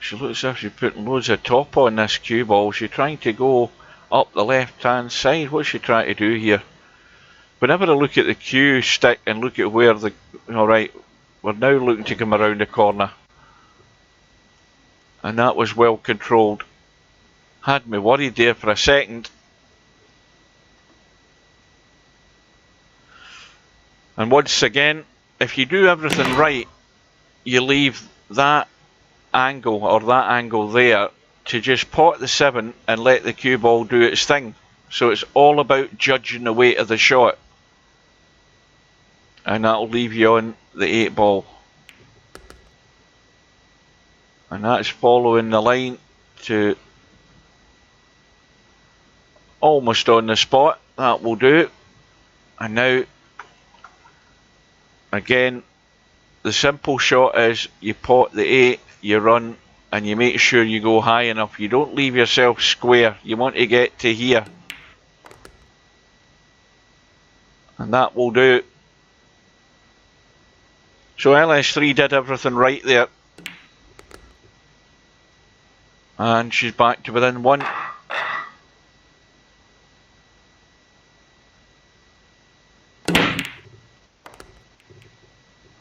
She looks as if she's putting loads of top on this cue ball. She's trying to go up the left hand side. What's she trying to do here? Whenever I look at the cue stick and look at where the... Alright, we're now looking to come around the corner. And that was well controlled. Had me worried there for a second. And once again, if you do everything right, you leave that angle or that angle there to just pot the 7 and let the cue ball do its thing. So it's all about judging the weight of the shot. And that'll leave you on the 8 ball. And that's following the line to almost on the spot. That will do. And now, again, the simple shot is you pot the 8, you run, and you make sure you go high enough. You don't leave yourself square. You want to get to here. And that will do. So LS3 did everything right there. And she's back to within 1.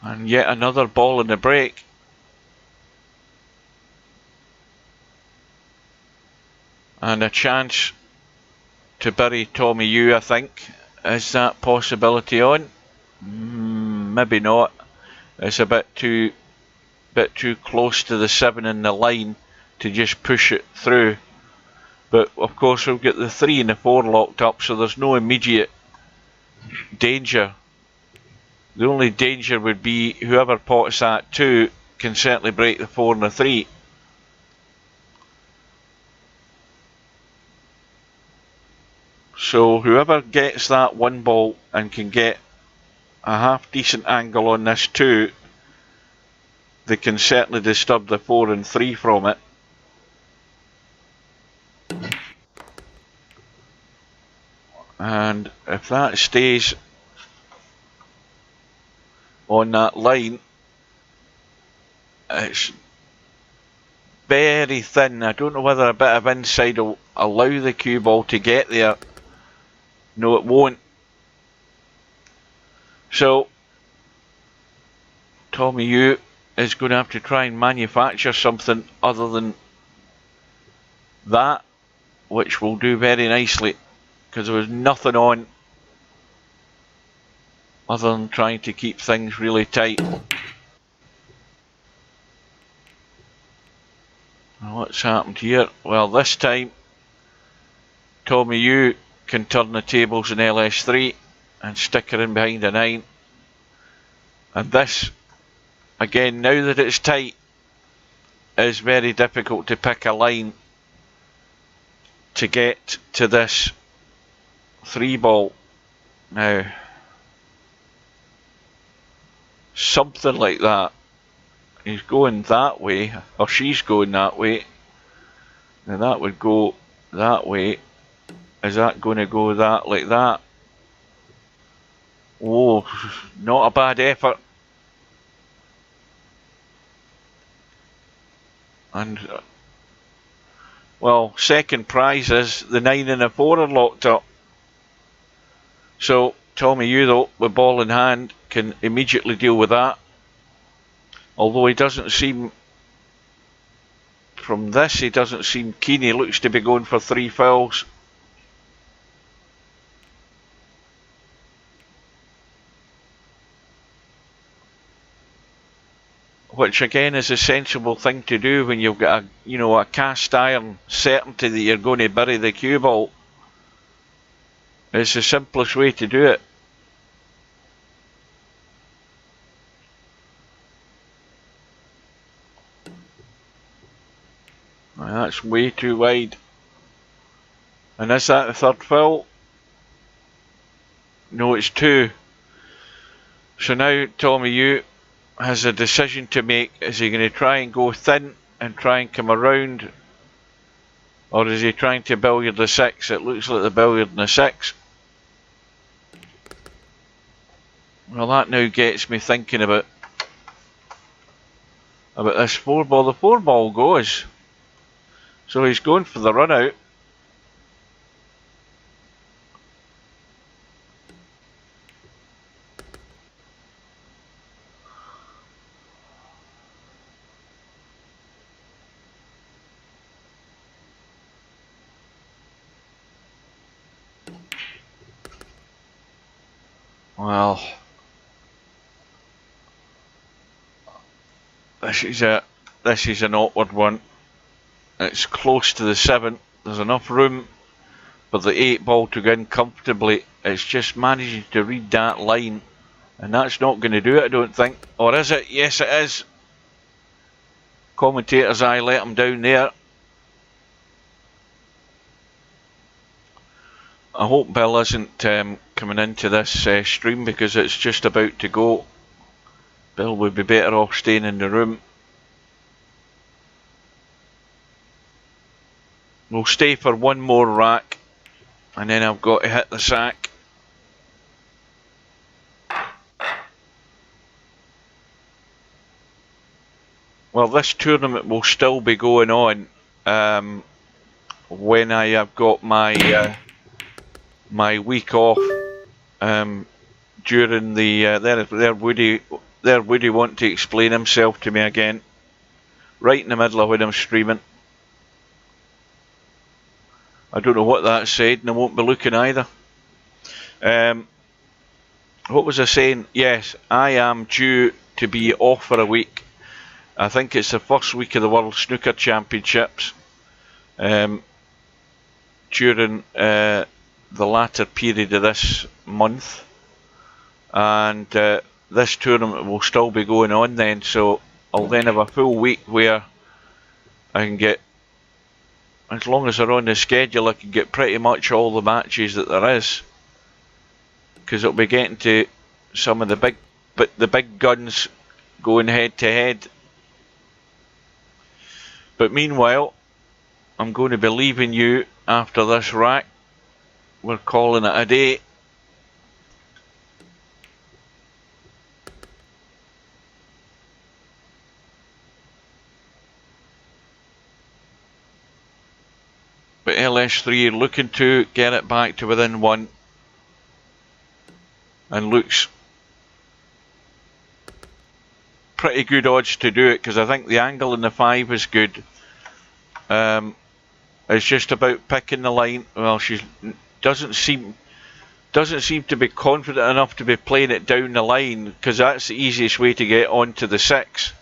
And yet another ball in the break. And a chance to bury Tommy Yu, I think. Is that possibility on? Maybe not. It's a bit too close to the 7 in the line to just push it through. But of course we'll get the 3 and the 4 locked up, so there's no immediate danger. The only danger would be whoever pots that 2 can certainly break the 4 and the 3. So whoever gets that 1 ball and can get a half decent angle on this 2, they can certainly disturb the 4 and 3 from it. And if that stays on that line, it's very thin. I don't know whether a bit of inside will allow the cue ball to get there. No, it won't. So Tommy Yu is going to have to try and manufacture something other than that, which will do very nicely, because there was nothing on other than trying to keep things really tight. Now what's happened here? Well, this time Tommy Yu can turn the tables in LS3 and stick her in behind a 9. And this, again, now that it's tight, is very difficult to pick a line to get to this 3 ball. Now, something like that. He's going that way, or she's going that way. Now that would go that way. Is that going to go that like that? Oh, not a bad effort. And well, second prize is the 9 and the 4 are locked up. So Tommy Yu, though, with ball in hand, can immediately deal with that. Although he doesn't seem, from this, he doesn't seem keen. He looks to be going for 3 fouls. which again is a sensible thing to do when you've got a cast iron certainty that you're going to bury the cue ball. It's the simplest way to do it. That's way too wide. And is that the third fill? No, it's two. So now Tommy Yu has a decision to make. Is he going to try and go thin and try and come around? Or is he trying to billiard the six? It looks like the billiard in the six. Well, that now gets me thinking about this four ball. The four ball goes. So he's going for the run out. Well, this is an awkward one. It's close to the 7. There's enough room for the 8 ball to go in comfortably. It's just managing to read that line, and that's not going to do it, I don't think. Or is it? Yes, it is. Commentator's eye let him down there. I hope Bill isn't coming into this stream because it's just about to go. Bill would be better off staying in the room. We'll stay for one more rack and then I've got to hit the sack. Well, this tournament will still be going on when I have got my my week off during the there Woody want to explain himself to me again right in the middle of when I'm streaming. I don't know what that said and I won't be looking either. What was I saying? Yes, I am due to be off for a week. I think it's the first week of the World Snooker Championships during the latter period of this month, and this tournament will still be going on then, so I'll then have a full week where I can get, as long as they're on the schedule, I can get pretty much all the matches that there is, because it'll be getting to some of the big guns going head to head. But meanwhile, I'm going to be leaving you after this rack. We're calling it a day. But LS3 looking to get it back to within 1. And looks pretty good odds to do it, because I think the angle in the 5 is good. It's just about picking the line. Well, she doesn't seem to be confident enough to be playing it down the line, because that's the easiest way to get onto the 6.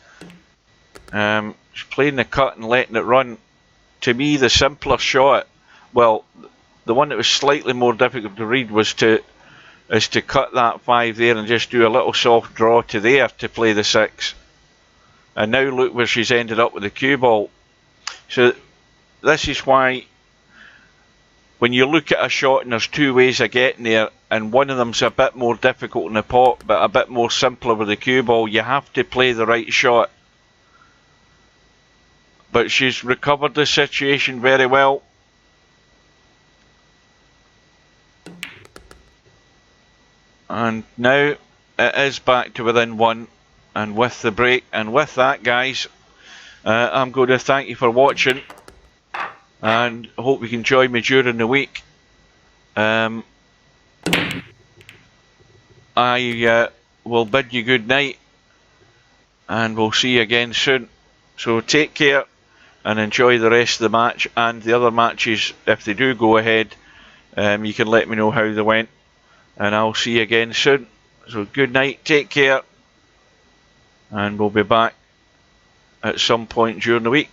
She's playing the cut and letting it run. To me, the simpler shot, well, the one that was slightly more difficult to read was to cut that 5 there and just do a little soft draw to there to play the 6. And now look where she's ended up with the cue ball. So this is why when you look at a shot and there's 2 ways of getting there, and one of them's a bit more difficult in the pot but a bit more simpler with the cue ball, you have to play the right shot. But she's recovered the situation very well. And now it is back to within 1, and with the break, and with that, guys, I'm going to thank you for watching, and hope you can join me during the week. I will bid you good night, and we'll see you again soon. So take care and enjoy the rest of the match, and the other matches, if they do go ahead, you can let me know how they went, and I'll see you again soon. So good night, take care, and we'll be back at some point during the week.